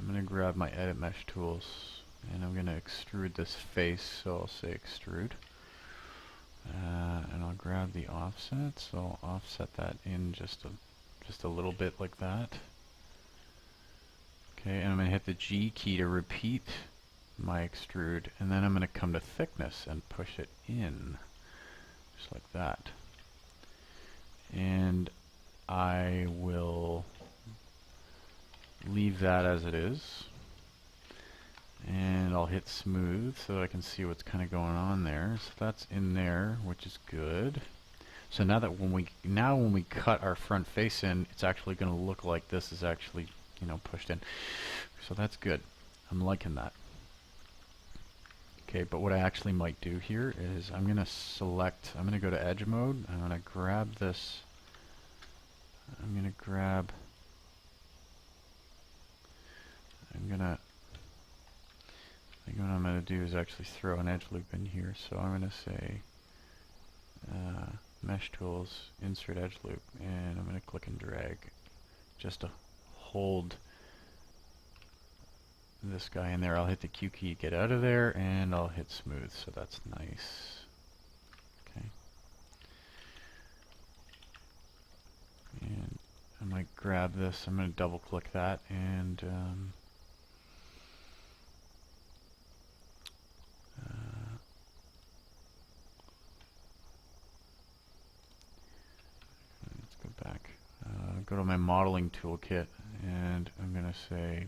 going to grab my edit mesh tools and I'm going to extrude this face, so I'll say extrude, and I'll grab the offset, so I'll offset that in just a little bit like that. Okay, and I'm going to hit the G key to repeat my extrude, and then I'm going to come to thickness and push it in just like that. And I will leave that as it is, and I'll hit smooth so I can see what's kind of going on there. So that's in there, which is good. So now that when we cut our front face in, it's actually going to look like this is actually, you know, pushed in. So that's good. I'm liking that. Okay, but what I actually might do here is I'm going to go to edge mode. I'm going to grab this. I think what I'm going to do is actually throw an edge loop in here. So I'm going to say mesh tools, insert edge loop, and I'm going to click and drag just to hold this guy in there. I'll hit the Q key, get out of there, and I'll hit smooth, so that's nice. Okay. And I might grab this, I'm going to double click that, and go to my modeling toolkit, and I'm going to say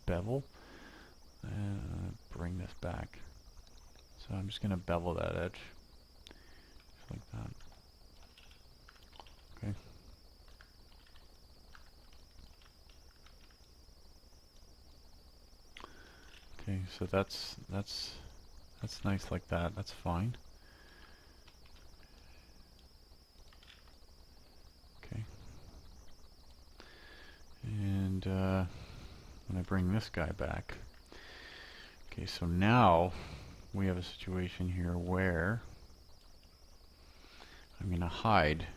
bevel, and bring this back. So I'm just going to bevel that edge, just like that. Okay. Okay, so that's nice like that. That's fine. Okay. And when I bring this guy back, okay, so now we have a situation here where I'm going to hide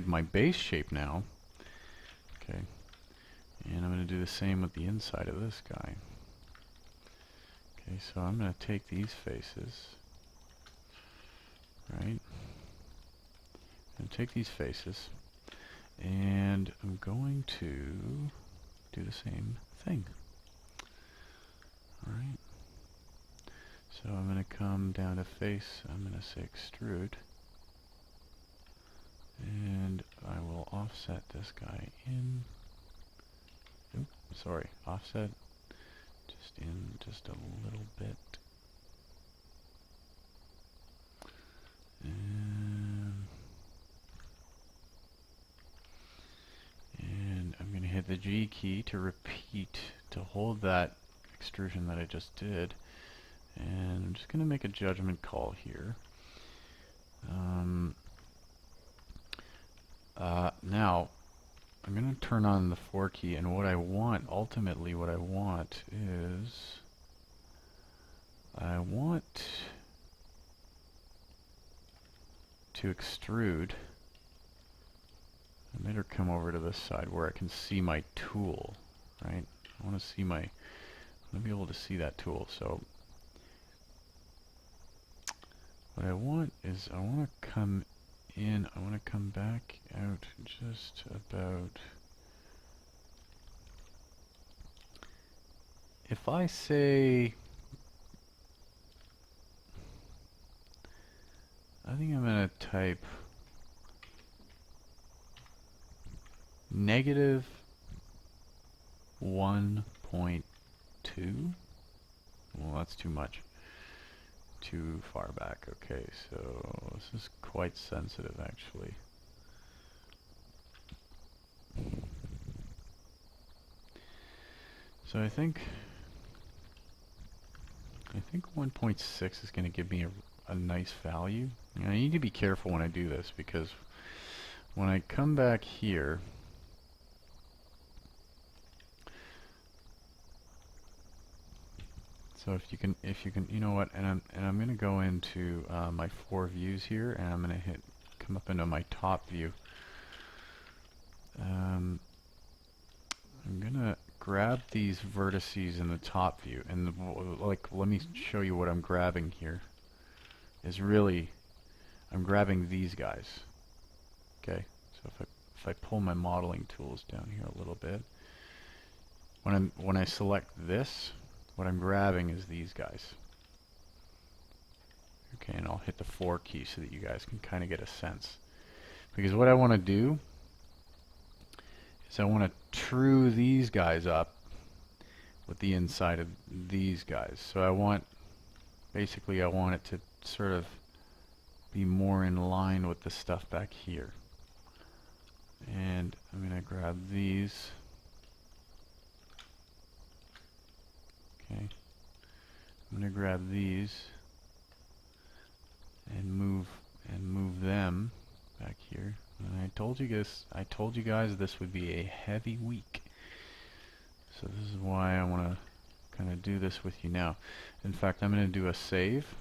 my base shape now. Okay. And I'm going to do the same with the inside of this guy. Okay, so I'm going to take these faces, right? I'm going to take these faces, and I'm going to do the same thing. Alright. So I'm going to come down to face, I'm going to say extrude, and I will offset this guy in, offset just in just a little bit. And I'm going to hit the G key to repeat, to hold that extrusion that I just did. And I'm just going to make a judgment call here. Now, I'm going to turn on the 4 key, and what I want, ultimately what I want is, I want to extrude. I better come over to this side where I can see my tool, right? I want to see my, I want to be able to see that tool. So what I want is, I want to come in, I want to come back out just about, if I say, I think I'm going to type -1.2. Well, that's too much. Too far back. Okay, so this is quite sensitive actually. So I think 1.6 is going to give me a nice value. And I need to be careful when I do this, because when I come back here, so if you can, you know what, and I'm going to go into my 4 views here, and I'm going to come up into my top view. I'm going to grab these vertices in the top view, and let me show you what I'm grabbing here. Is really, I'm grabbing these guys. Okay, so if I pull my modeling tools down here a little bit, when I select this, what I'm grabbing is these guys. Okay, and I'll hit the 4 key so that you guys can kind of get a sense. Because what I want to do is I want to true these guys up with the inside of these guys. So I want, basically I want it to sort of be more in line with the stuff back here. And I'm going to grab these. Okay. I'm going to grab these and move them back here. And I told you guys this would be a heavy week. So this is why I want to kind of do this with you now. In fact, I'm going to do a save.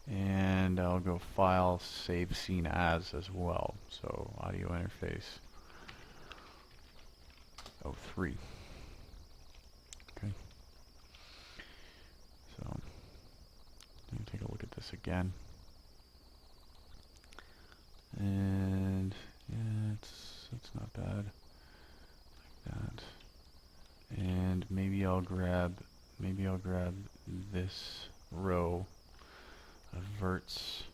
And I'll go File, Save Scene As well. So Audio Interface 03. Okay. So let me take a look at this again. And yeah, it's not bad like that. And maybe I'll grab this row of verts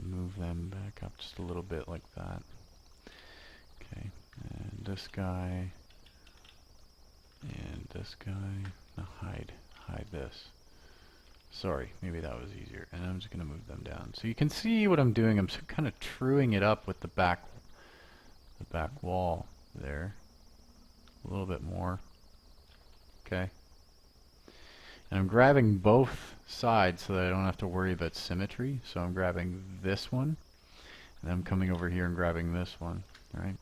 move them back up just a little bit like that. Okay, and this guy, and this guy. Now hide this. Sorry, maybe that was easier. And I'm just going to move them down. So you can see what I'm doing. I'm kind of truing it up with the back wall there. A little bit more. Okay. And I'm grabbing both sides so that I don't have to worry about symmetry. So I'm grabbing this one, and I'm coming over here and grabbing this one, right?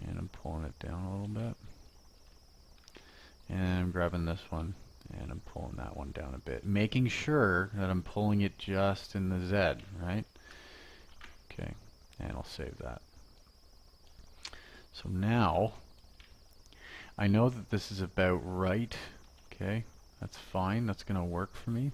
And I'm pulling it down a little bit. And I'm grabbing this one, and I'm pulling that one down a bit, making sure that I'm pulling it just in the Z, right? Okay, and I'll save that. So now, I know that this is about right. Okay, that's fine. That's going to work for me.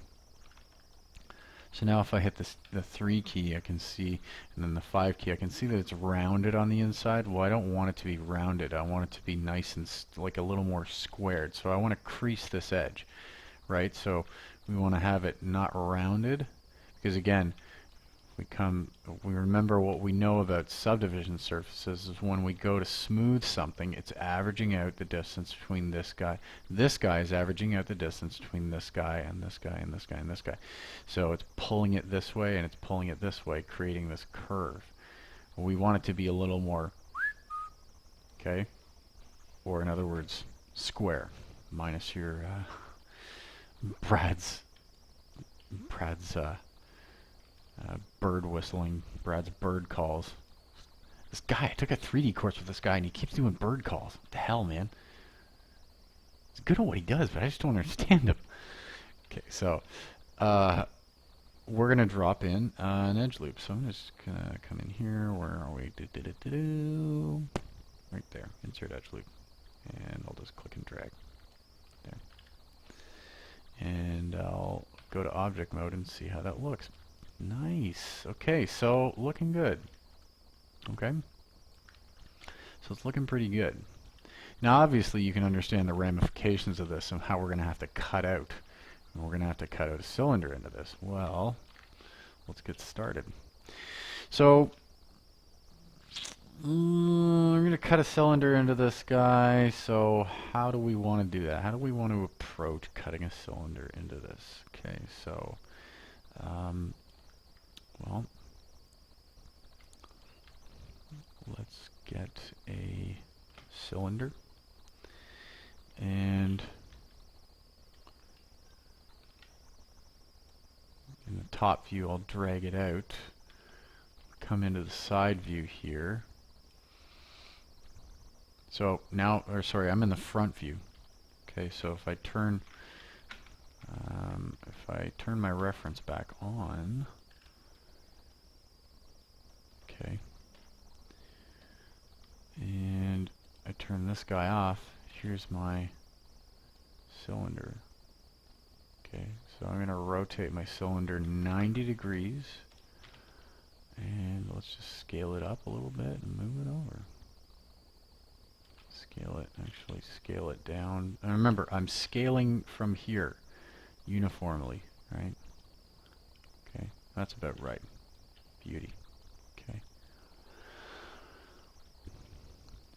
So now if I hit the 3 key, I can see, and then the 5 key, I can see that it's rounded on the inside. Well, I don't want it to be rounded. I want it to be nice and like a little more squared. So I want to crease this edge, right? So we want to have it not rounded, because again, we remember what we know about subdivision surfaces is when we go to smooth something, it's averaging out the distance between this guy. This guy is averaging out the distance between this guy and this guy and this guy and this guy. So it's pulling it this way and it's pulling it this way, creating this curve. We want it to be a little more, okay? Or in other words, square, minus your Brad's bird whistling, Brad's bird calls. This guy, I took a 3D course with this guy and he keeps doing bird calls. What the hell, man? He's good at what he does, but I just don't understand him. Okay, so we're going to drop in an edge loop. So I'm just going to come in here. Where are we? Right there. Insert edge loop. And I'll just click and drag. There. And I'll go to object mode and see how that looks. Nice. Okay, so looking good. Okay. So it's looking pretty good. Now obviously you can understand the ramifications of this and how we're going to have to cut out. And we're going to have to cut out a cylinder into this. Well, let's get started. So I'm going to cut a cylinder into this guy. So how do we want to do that? How do we want to approach cutting a cylinder into this? Okay, so well, let's get a cylinder, and in the top view I'll drag it out, come into the side view here. So now, or sorry, I'm in the front view. Okay, so if I turn my reference back on, okay, and I turn this guy off, here's my cylinder. Okay, so I'm going to rotate my cylinder 90 degrees, and let's just scale it up a little bit and move it over. Scale it, actually scale it down. And remember, I'm scaling from here uniformly, right? Okay, that's about right. Beauty. Okay.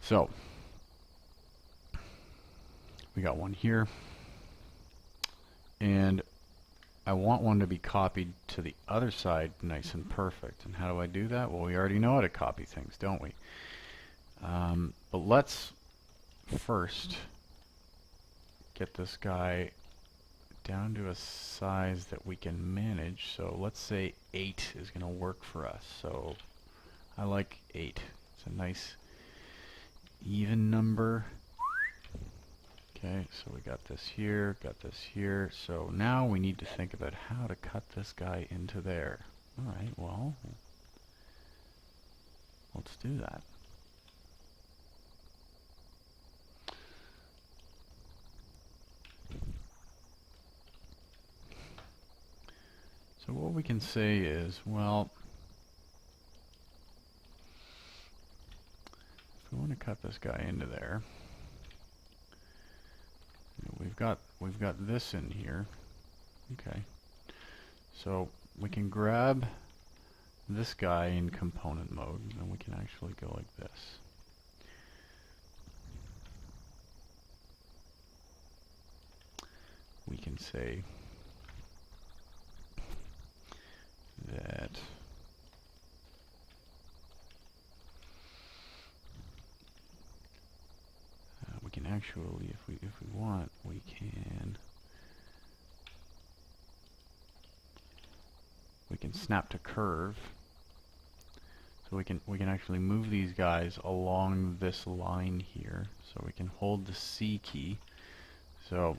So, we got one here, and I want one to be copied to the other side nice and perfect. And how do I do that? Well, we already know how to copy things, don't we? But let's first get this guy down to a size that we can manage. So let's say 8 is going to work for us. So I like 8. It's a nice even number. Okay, so we got this here, got this here. So now we need to think about how to cut this guy into there. Alright, well, let's do that. So what we can say is, well, if we want to cut this guy into there, we've got this in here. Okay. So we can grab this guy in component mode, then we can actually go like this. We can say that we can actually, if we want, we can snap to curve. So we can actually move these guys along this line here. So we can hold the C key. So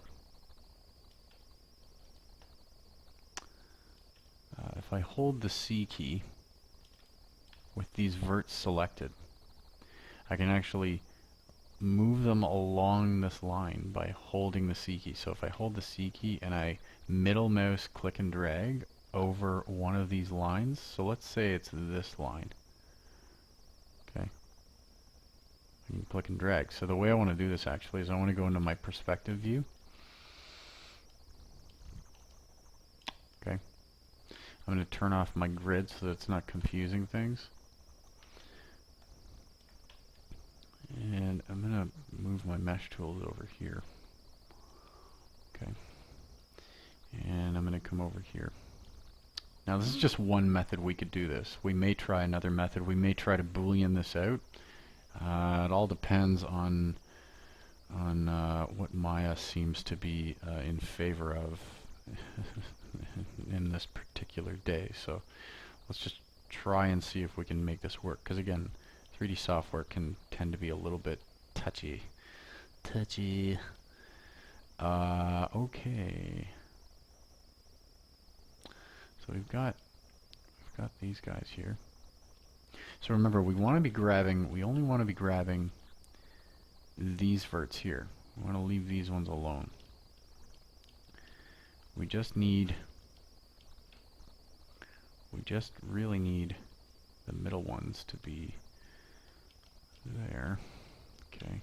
if I hold the C key with these verts selected, I can actually move them along this line by holding the C key. So if I hold the C key and I middle mouse click and drag over one of these lines, so let's say it's this line. Okay. I can click and drag. So the way I want to do this actually is I want to go into my perspective view. Okay. I'm going to turn off my grid so that it's not confusing things. And I'm going to move my mesh tools over here. Okay. And I'm going to come over here. Now this is just one method we could do this. We may try another method. We may try to Boolean this out. It all depends on what Maya seems to be in favor of in this particular day. So let's just try and see if we can make this work. Because again, 3D software can tend to be a little bit touchy. Okay. So we've got these guys here. So remember, we want to be grabbing, we only want to be grabbing these verts here. We want to leave these ones alone. We just really need the middle ones to be there. Okay.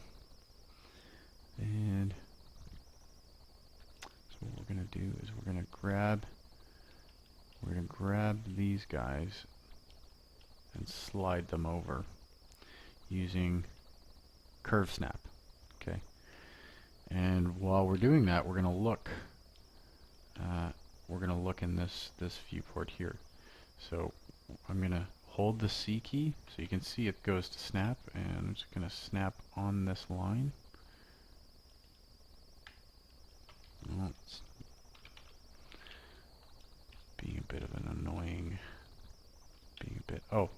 And so what we're going to do is we're going to grab these guys and slide them over using curve snap. Okay. And while we're doing that, we're going to look in this viewport here. So I'm going to hold the C key so you can see it goes to snap, and I'm just going to snap on this line. Oh, it's being a bit of an annoying, oh,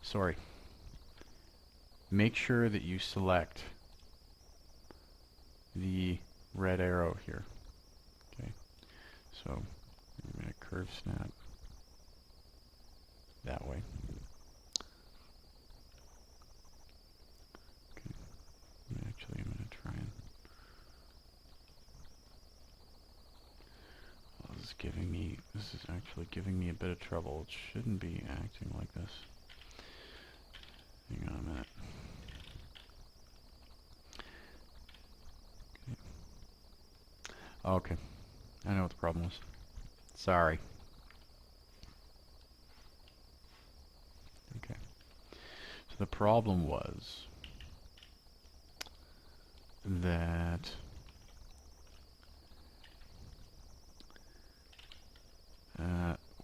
sorry. Make sure that you select the red arrow here. Okay, so I'm going to curve snap that way. Okay, actually I'm going to try and, well, this is actually giving me a bit of trouble. It shouldn't be acting like this. Hang on a minute. Okay, I know what the problem was. Sorry. Okay, so the problem was that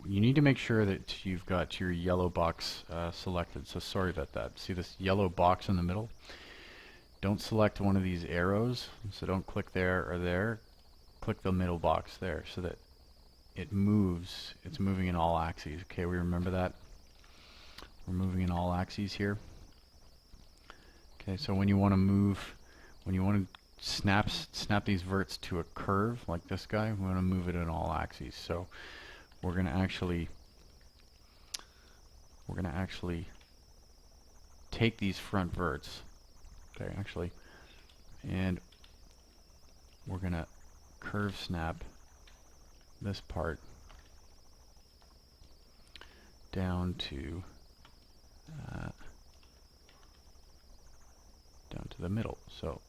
you need to make sure that you've got your yellow box selected. So sorry about that. See this yellow box in the middle? Don't select one of these arrows, so don't click there or there. Click the middle box there so that it moves. It's moving in all axes. Okay, we remember that? We're moving in all axes here. Okay, so when you want to move, when you want to snap these verts to a curve like this guy, we want to move it in all axes. So we're going to actually take these front verts, okay, actually, and we're going to curve snap this part down to the middle. So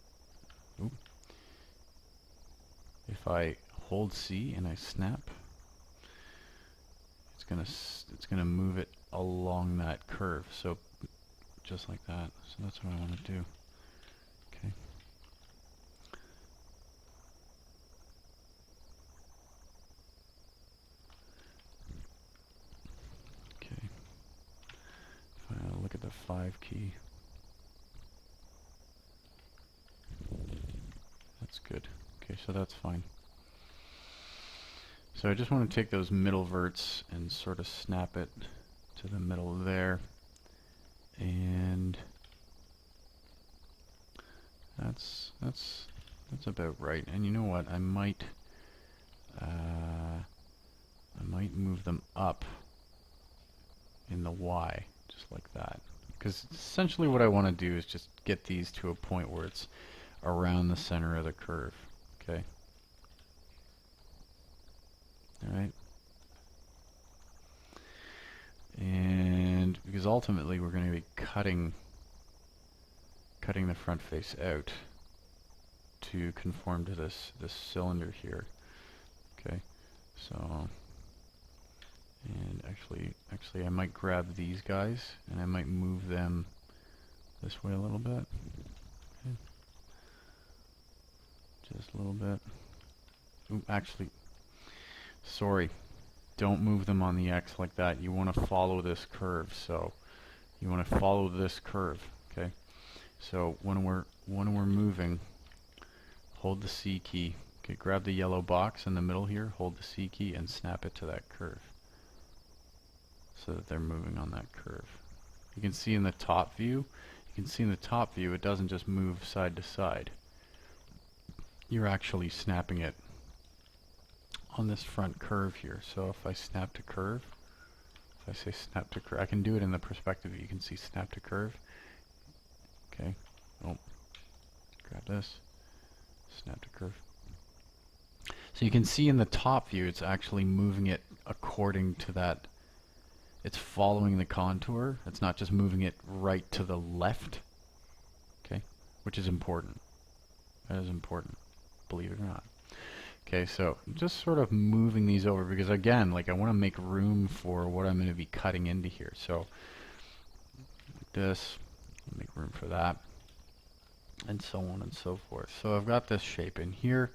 if I hold C and I snap, it's gonna move it along that curve. So just like that. So that's what I want to do. Okay. Okay. If I look at the 5 key. That's good. Okay, so that's fine. So I just want to take those middle verts and sort of snap it to the middle there. And that's about right. And you know what? I might move them up in the Y, just like that. Because essentially what I want to do is just get these to a point where it's around the center of the curve. Okay. Alright. And because ultimately we're going to be cutting the front face out to conform to this cylinder here. Okay. So, and actually I might grab these guys and I might move them this way a little bit. Okay. Just a little bit. Ooh, actually, sorry. Don't move them on the X like that. You want to follow this curve. So you want to follow this curve. Okay. So when we're moving, hold the C key. Okay, grab the yellow box in the middle here, hold the C key and snap it to that curve. So that they're moving on that curve. You can see in the top view, it doesn't just move side to side. You're actually snapping it on this front curve here. So if I snap to curve, if I say snap to curve, I can do it in the perspective view. You can see snap to curve. Okay. Oh, grab this. Snap to curve. So you can see in the top view, it's actually moving it according to that. It's following the contour. It's not just moving it right to the left. Okay, which is important. That is important, believe it or not. Okay, so just sort of moving these over because again, like I want to make room for what I'm going to be cutting into here. So like this, make room for that, and so on and so forth. So I've got this shape in here,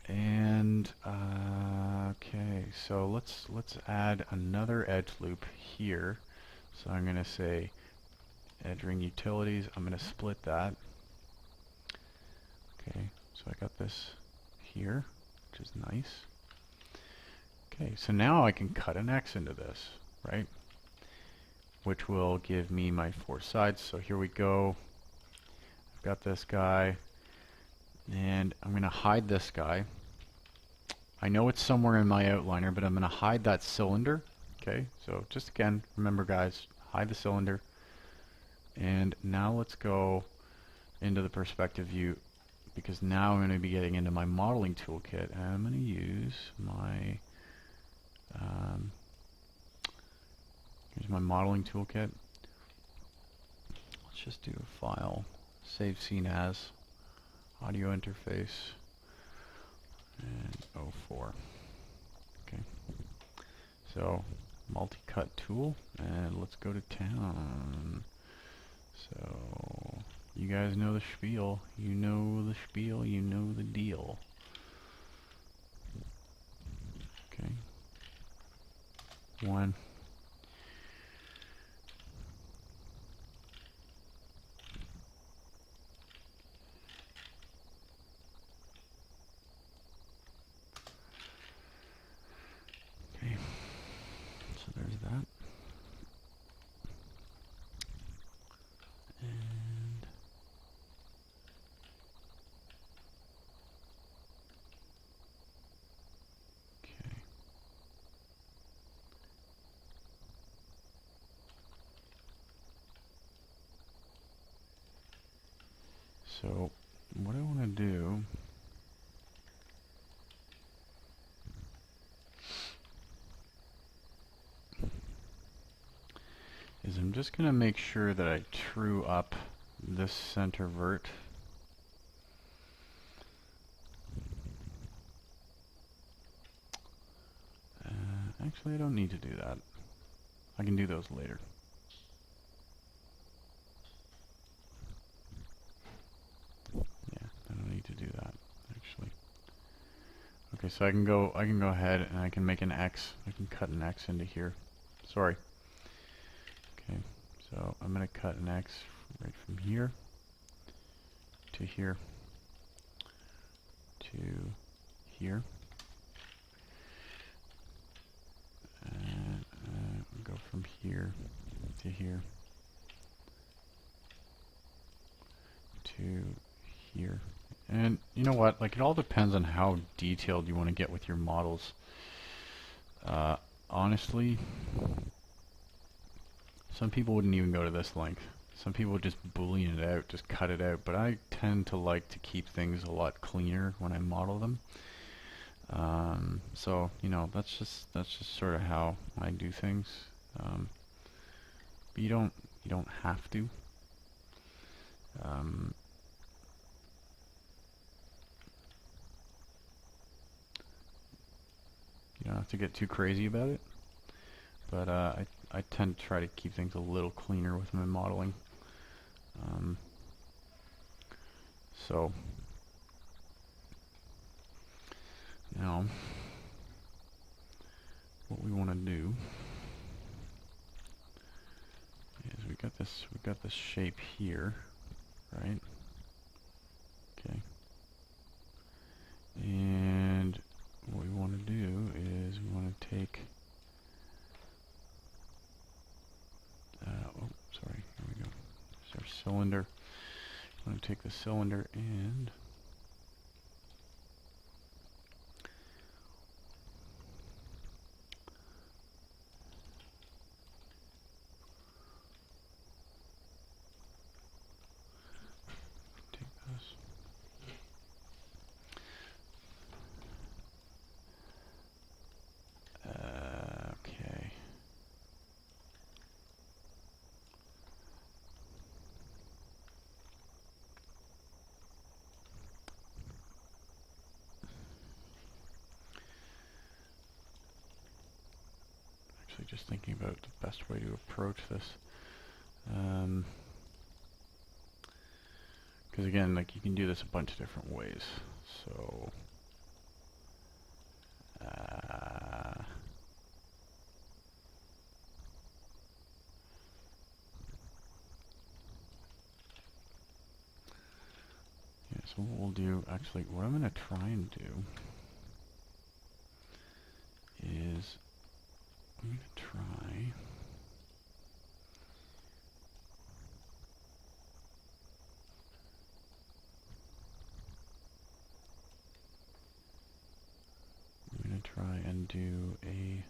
and okay, so let's add another edge loop here. So I'm going to say edge ring utilities. I'm going to split that. Okay, so I got this here, which is nice. Okay, so now I can cut an X into this, right? Which will give me my 4 sides. So here we go. I've got this guy, and I'm going to hide this guy. I know it's somewhere in my outliner, but I'm going to hide that cylinder. Okay, so just again, remember guys, hide the cylinder. And now let's go into the perspective view, because now I'm going to be getting into my modeling toolkit, and I'm going to use my here's my modeling toolkit. Let's just do a file, save scene as, audio interface, and 04. Okay, so multi-cut tool, and let's go to town. So you guys know the spiel. You know the spiel. You know the deal. Okay. 1. Okay. So there's that. And okay. So what I want to do is I'm just going to make sure that I true up this center vert. Actually, I don't need to do that. I can do those later. Yeah, I don't need to do that actually. Okay, so I can go ahead and I can make an X. I can cut an X into here. Sorry. Okay, so I'm going to cut an X right from here to here to here. And go from here to here to here. And you know what? Like, it all depends on how detailed you want to get with your models. Honestly, some people wouldn't even go to this length. Some people would just boolean it out, just cut it out. But I tend to like to keep things a lot cleaner when I model them. So you know, that's just sort of how I do things. But you don't have to. You don't have to get too crazy about it. But I tend to try to keep things a little cleaner with my modeling. So now what we want to do is we got this shape here, right? Okay. And what we want to do is we want to take oh, sorry, here we go. There's our cylinder. I'm going to take the cylinder and take this. Okay. Actually, just thinking about the best way to approach this. Because again, like, you can do this a bunch of different ways. So yeah, so what we'll do, actually, what I'm going to try and do is I'm going to try and do a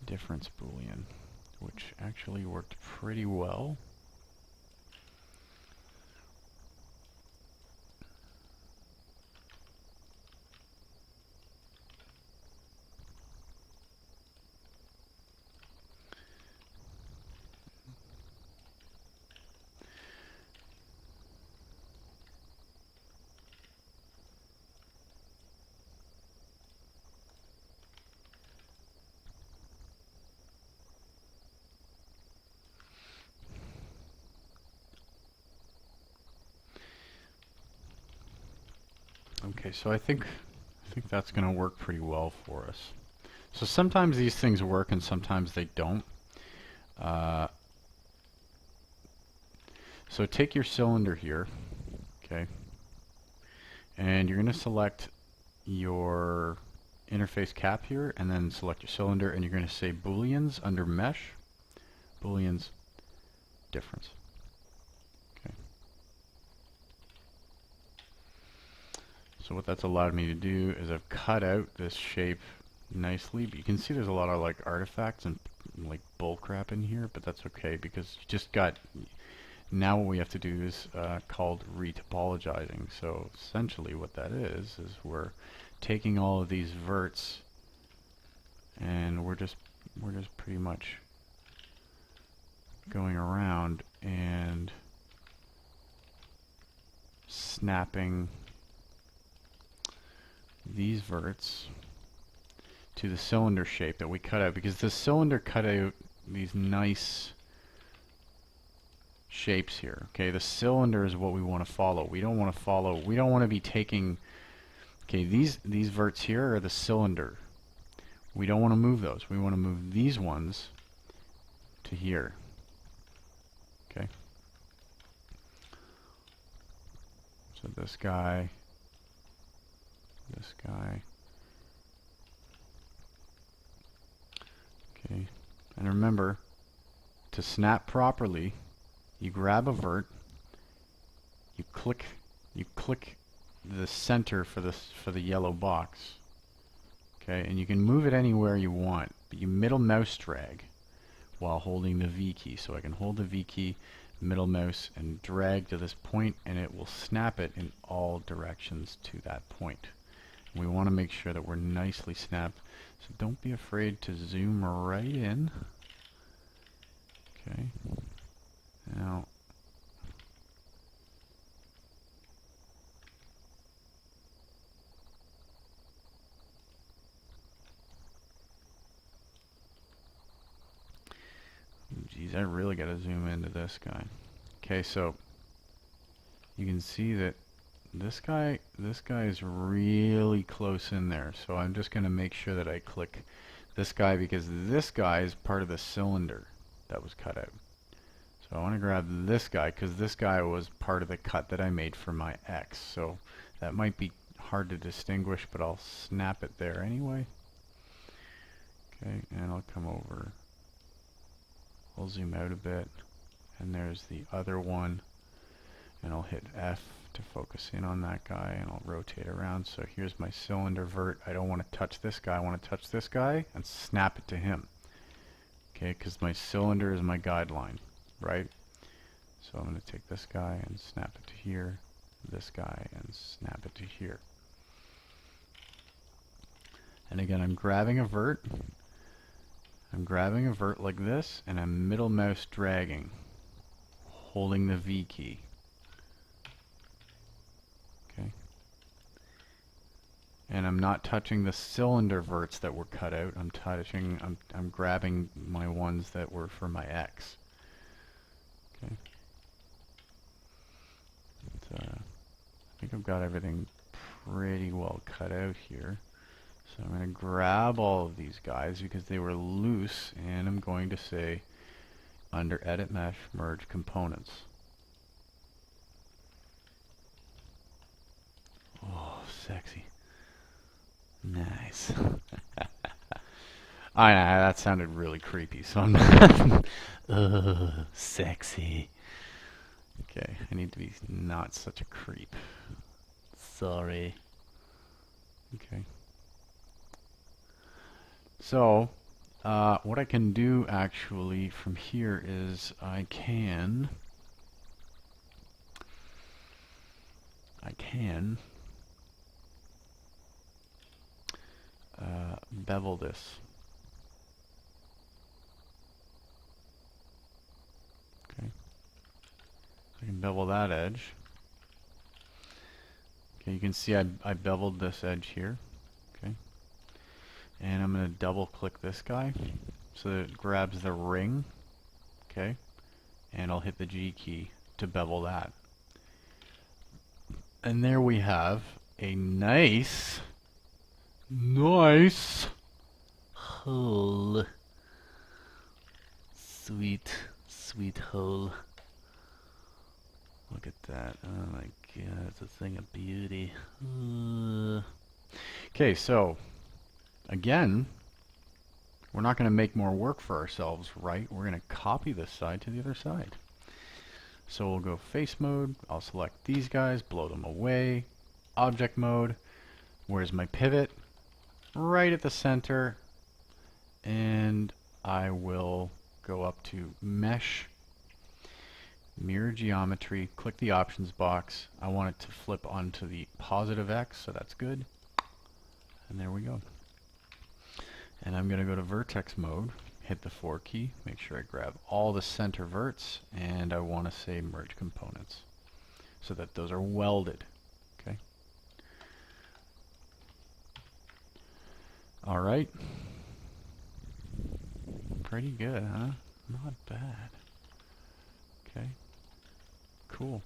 difference boolean, which actually worked pretty well. Okay, so I think that's going to work pretty well for us. So sometimes these things work and sometimes they don't. So take your cylinder here, okay, and you're going to select your interface cap here, and then select your cylinder, and you're going to say booleans under mesh, booleans difference. Okay. So what that's allowed me to do is I've cut out this shape nicely, but you can see there's a lot of like artifacts and like bull crap in here, but that's okay because you just got. Now what we have to do is called retopologizing. So essentially what that is we're taking all of these verts and we're just pretty much going around and snapping these verts to the cylinder shape that we cut out, because the cylinder cut out these nice shapes here. Okay, the cylinder is what we want to follow. We don't want to be taking, okay, these verts here are the cylinder. We don't want to move those. We want to move these ones to here. Okay. So this guy, okay, and remember, to snap properly, you grab a vert, you click the center for the yellow box, okay, and you can move it anywhere you want, but you middle mouse drag while holding the V key. So I can hold the V key, middle mouse, and drag to this point, and it will snap it in all directions to that point. We want to make sure that we're nicely snapped, so don't be afraid to zoom right in. Okay. Now, geez, I really got to zoom into this guy. Okay, so you can see that this guy is really close in there. So I'm just going to make sure that I click this guy, because this guy is part of the cylinder that was cut out. So I want to grab this guy because this guy was part of the cut that I made for my X. So that might be hard to distinguish, but I'll snap it there anyway. Okay, and I'll come over. I'll zoom out a bit, and there's the other one, and I'll hit F to focus in on that guy, and I'll rotate around. So here's my cylinder vert. I don't want to touch this guy. I want to touch this guy and snap it to him. Okay, because my cylinder is my guideline, right? So I'm going to take this guy and snap it to here, this guy and snap it to here. And again, I'm grabbing a vert. I'm grabbing a vert like this, and I'm middle mouse dragging, holding the V key. Okay. And I'm not touching the cylinder verts that were cut out. I'm grabbing my ones that were for my X. Okay. I think I've got everything pretty well cut out here. So I'm going to grab all of these guys because they were loose, and I'm going to say under Edit Mesh, Merge Components. Oh, sexy. Nice. I know, that sounded really creepy, so I'm not... sexy. Okay, I need to be not such a creep. Sorry. Okay. So, what I can do actually from here is I can bevel this. Okay. I can bevel that edge. Okay, you can see I beveled this edge here. Okay. And I'm going to double click this guy so that it grabs the ring. Okay. And I'll hit the G key to bevel that. And there we have a nice hole. Sweet hole. Look at that. Oh my god, it's a thing of beauty. Okay, so again, we're not going to make more work for ourselves, right? We're going to copy this side to the other side. So we'll go face mode. I'll select these guys, blow them away. Object mode. Where's my pivot? Right at the center. And I will go up to Mesh, Mirror Geometry, click the options box. I want it to flip onto the positive X, so that's good. And there we go. And I'm going to go to vertex mode, hit the 4 key, make sure I grab all the center verts, and I want to say merge components so that those are welded. Okay. All right. Pretty good, huh? Not bad. Okay. Cool.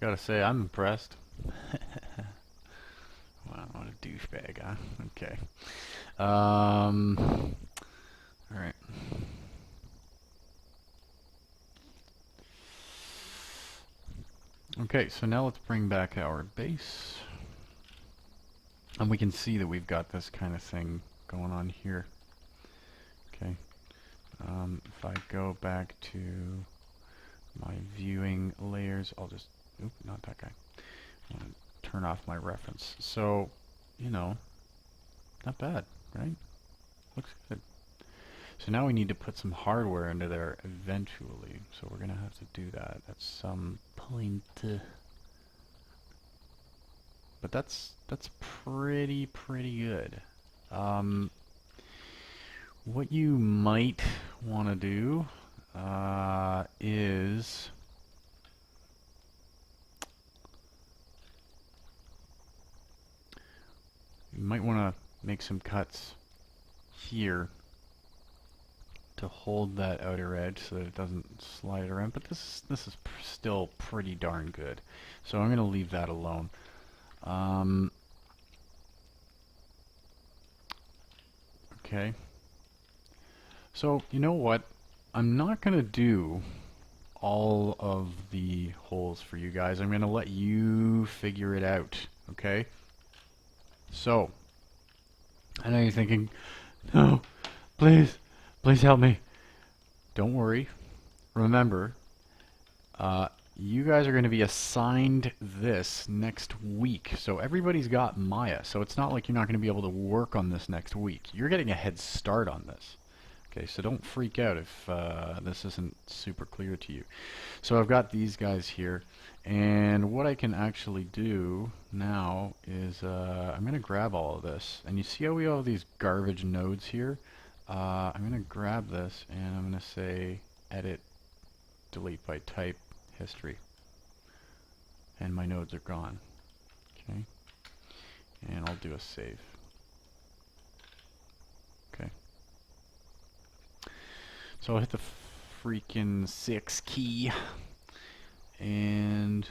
Gotta say, I'm impressed. Wow, what a douchebag, huh? Okay. Alright. Okay, so now let's bring back our base. And we can see that we've got this kind of thing going on here. Okay. If I go back to my viewing layers, I'll just... Oop, not that guy. I want to turn off my reference. So, you know, not bad, right? Looks good. So now we need to put some hardware into there eventually. So we're going to have to do that at some point. But that's pretty good. What you might want to do is you might want to make some cuts here to hold that outer edge so that it doesn't slide around. But this is still pretty darn good. So I'm going to leave that alone. Okay. So, you know what? I'm not going to do all of the holes for you guys. I'm going to let you figure it out, okay? So, I know you're thinking, no, please help me. Don't worry. Remember, you guys are going to be assigned this next week. So everybody's got Maya. So it's not like you're not going to be able to work on this next week. You're getting a head start on this. Okay, so don't freak out if this isn't super clear to you. So I've got these guys here. And what I can actually do now is I'm going to grab all of this. And you see how we have these garbage nodes here? I'm going to grab this and I'm going to say edit, delete by type, history. And my nodes are gone. Okay. And I'll do a save. Okay. So I'll hit the freaking 6 key. And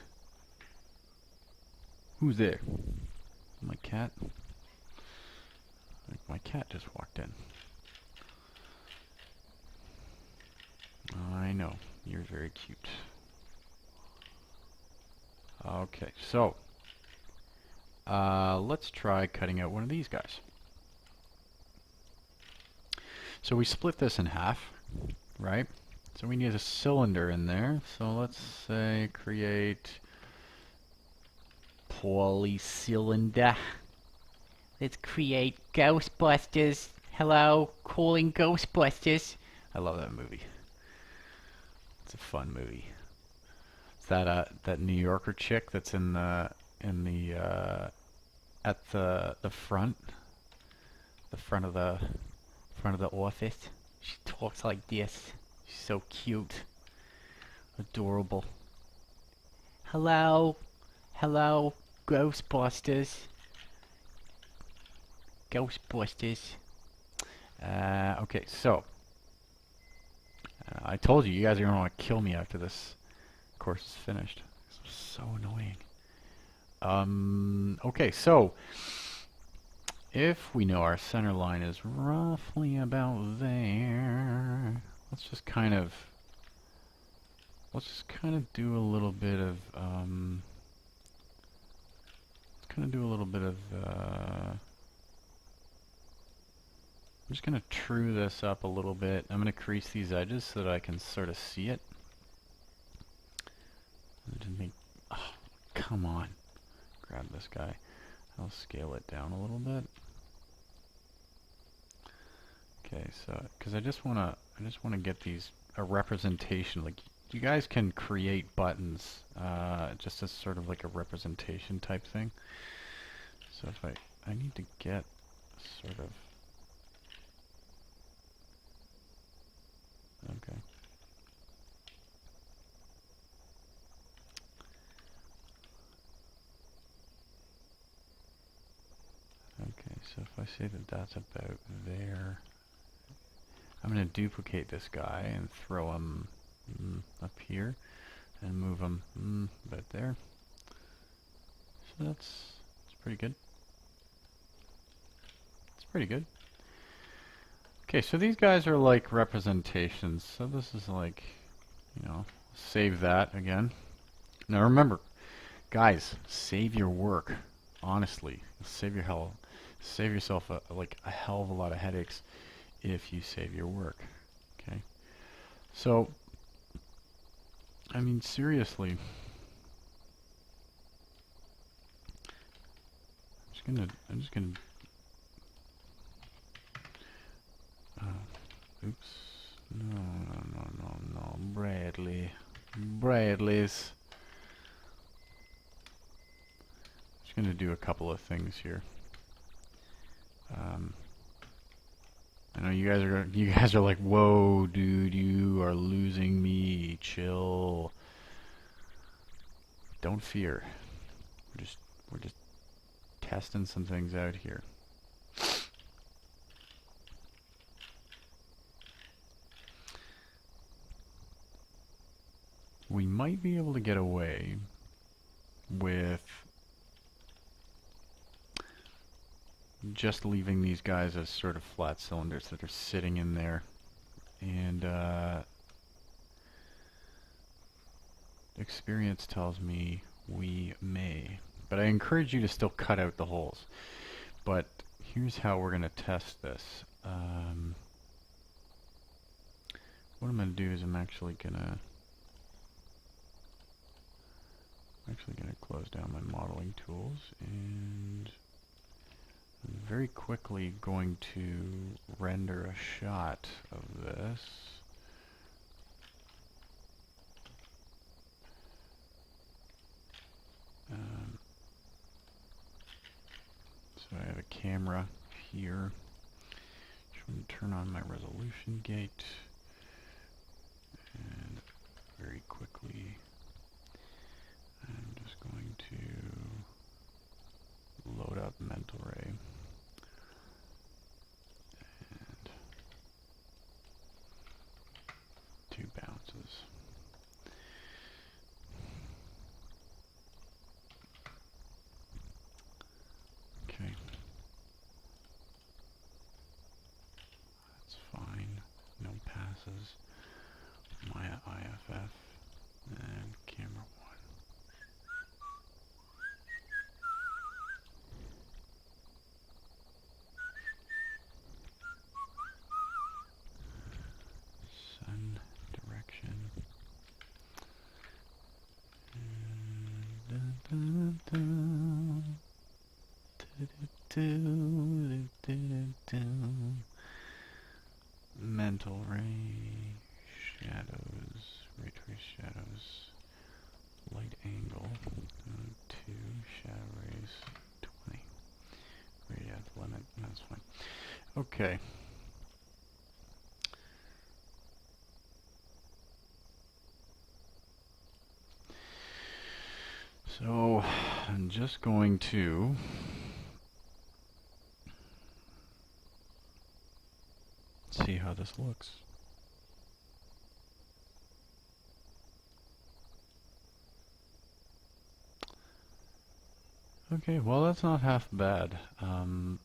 who's there? My cat? Like my cat just walked in. I know, you're very cute. Okay, so let's try cutting out one of these guys. So we split this in half, right? So we need a cylinder in there. So let's say create polycylinder. Let's create Ghostbusters. Hello, calling Ghostbusters. I love that movie. It's a fun movie. It's that New Yorker chick that's in the at the front of the office. She talks like this. She's so cute, adorable. Hello, Ghostbusters. Ghostbusters. Okay, so I told you guys are gonna want to kill me after this course is finished. It's so annoying. Okay, so if we know our center line is roughly about there, let's just kind of do a little bit of I'm just going to true this up a little bit. I'm going to crease these edges so that I can sort of see it. Oh, come on. Grab this guy. I'll scale it down a little bit. Okay, so because I just want to get these a representation. Like you guys can create buttons just as sort of like a representation type thing. So if I need to get sort of okay. So if I say that that's about there, I'm going to duplicate this guy and throw him up here and move him about there. So that's pretty good. It's pretty good. Okay, so these guys are like representations. So this is like, you know, save that again. Now remember, guys, save your work. Honestly, save yourself like a hell of a lot of headaches if you save your work. Okay, so I mean seriously, I'm just gonna oops, no, Bradley's. Just gonna do a couple of things here. I know you guys are like, whoa, dude, you are losing me. Chill. Don't fear. We're just testing some things out here. We might be able to get away with just leaving these guys as sort of flat cylinders that are sitting in there, and experience tells me we may, but I encourage you to still cut out the holes. But here's how we're going to test this. What I'm going to do is I'm actually going to close down my modeling tools, and I'm very quickly going to render a shot of this. So I have a camera here. Just want to turn on my resolution gate, and very quickly I'm just going to load up mental ray. And 2 bounces. Okay. That's fine. No passes. Maya IFF and camera 1. Sun direction. Mental ray, shadows, ray trace shadows, light angle, 2, shadow rays, 20. Radiance limit, that's fine. Okay. So, I'm just going to see how this looks. Okay, well that's not half bad. That's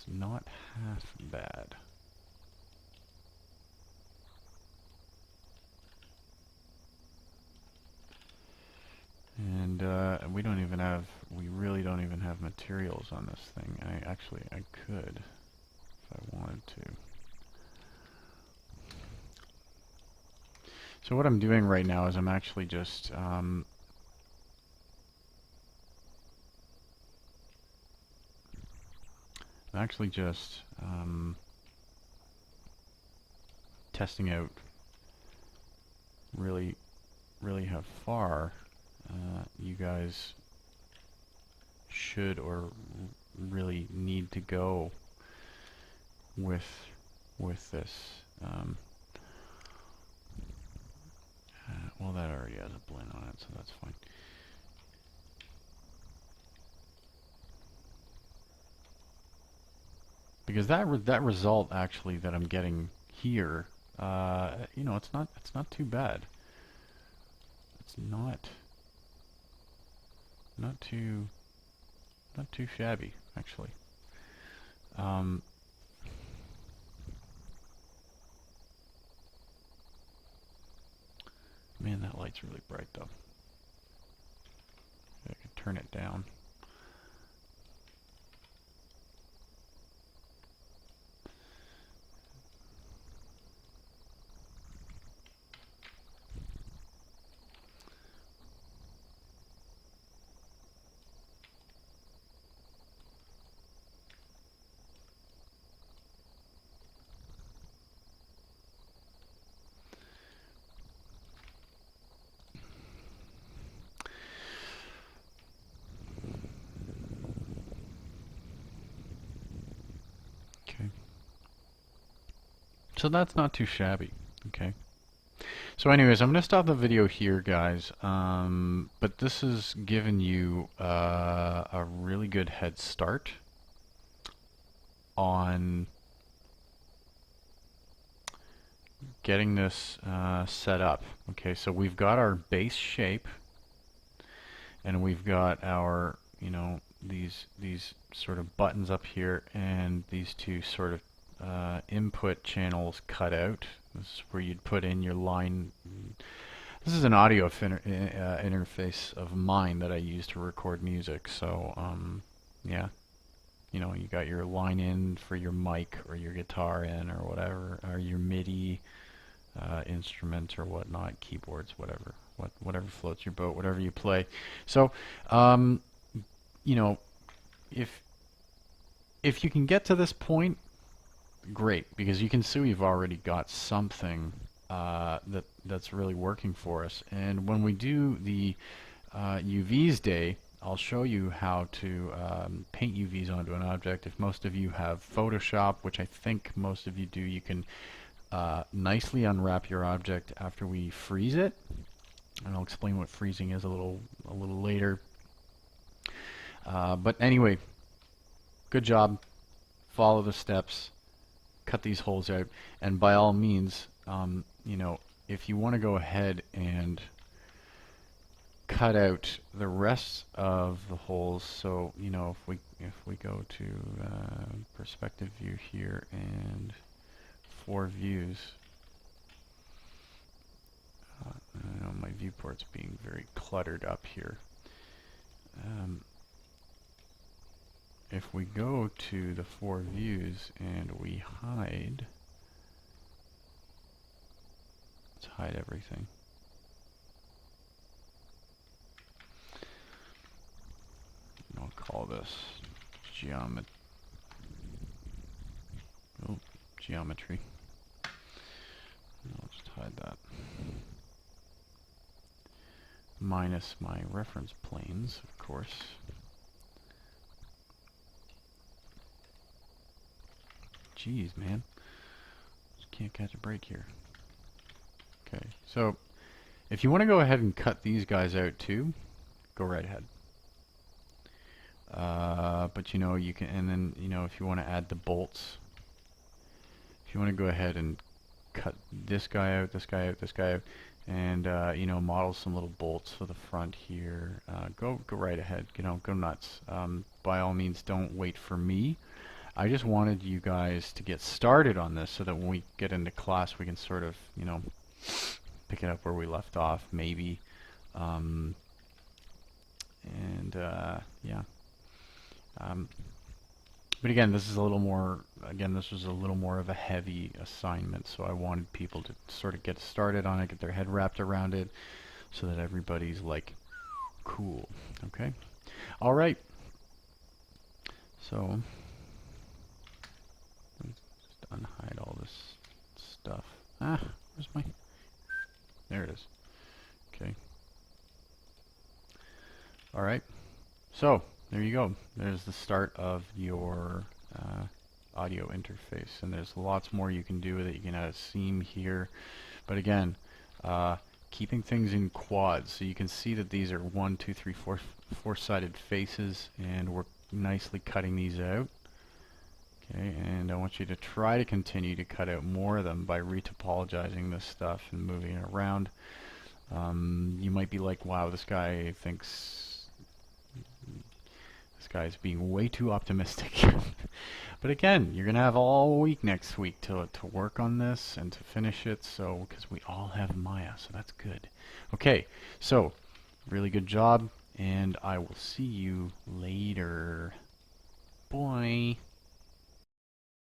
not half bad. And we really don't even have materials on this thing. I could, if I wanted to. So what I'm doing right now is I'm actually just, testing out really how far you guys should or really need to go with this. Well, that already has a blend on it, so that's fine. because that result actually that I'm getting here, you know, it's not too bad. It's not too shabby actually. Um, Man, that light's really bright though. I could turn it down. Okay. So that's not too shabby. Okay. So anyways, I'm going to stop the video here, guys. But this has given you a really good head start on getting this set up. Okay, so we've got our base shape, and we've got our, you know, these sort of buttons up here, and these two sort of input channels cut out. This is where you'd put in your line. This is an audio interface of mine that I use to record music. So yeah, you know, you got your line in for your mic or your guitar in or whatever, or your MIDI instruments or whatnot, keyboards, whatever floats your boat, whatever you play. So you know, if you can get to this point, great, because you can see we've already got something that's really working for us. And when we do the UVs day, I'll show you how to paint UVs onto an object. If most of you have Photoshop, which I think most of you do, you can nicely unwrap your object after we freeze it. And I'll explain what freezing is a little later. But anyway, good job. Follow the steps. Cut these holes out, and by all means, you know, if you want to go ahead and cut out the rest of the holes, so you know, if we go to perspective view here and 4 views, I know my viewport's being very cluttered up here. If we go to the 4 views and we hide, let's hide everything. I'll call this geometry. I'll just hide that. Minus my reference planes, of course. Jeez, man. Just can't catch a break here. Okay, so if you want to go ahead and cut these guys out too, go right ahead. But you know, you can, and then, you know, if you want to add the bolts, if you want to go ahead and cut this guy out, this guy out, this guy out, and you know, model some little bolts for the front here, go right ahead. You know, go nuts. By all means, don't wait for me. I just wanted you guys to get started on this so that when we get into class we can sort of, you know, pick it up where we left off, maybe. Yeah. But again, this is a little more, this was a little more of a heavy assignment, so I wanted people to sort of get started on it, get their head wrapped around it, so that everybody's like, cool. Okay? All right. So just unhide all this stuff. Where's my... There it is. Okay. All right. So there you go. There's the start of your audio interface, and there's lots more you can do with it. You can add a seam here, but again, keeping things in quads, so you can see that these are 1, 2, 3, 4 four-sided faces, and we're nicely cutting these out. Okay, and I want you to try to continue to cut out more of them by retopologizing this stuff and moving it around. You might be like, wow, this guy's being way too optimistic. But again, you're going to have all week next week to work on this and to finish it, so because we all have Maya, so that's good. Okay, so really good job, and I will see you later. Bye.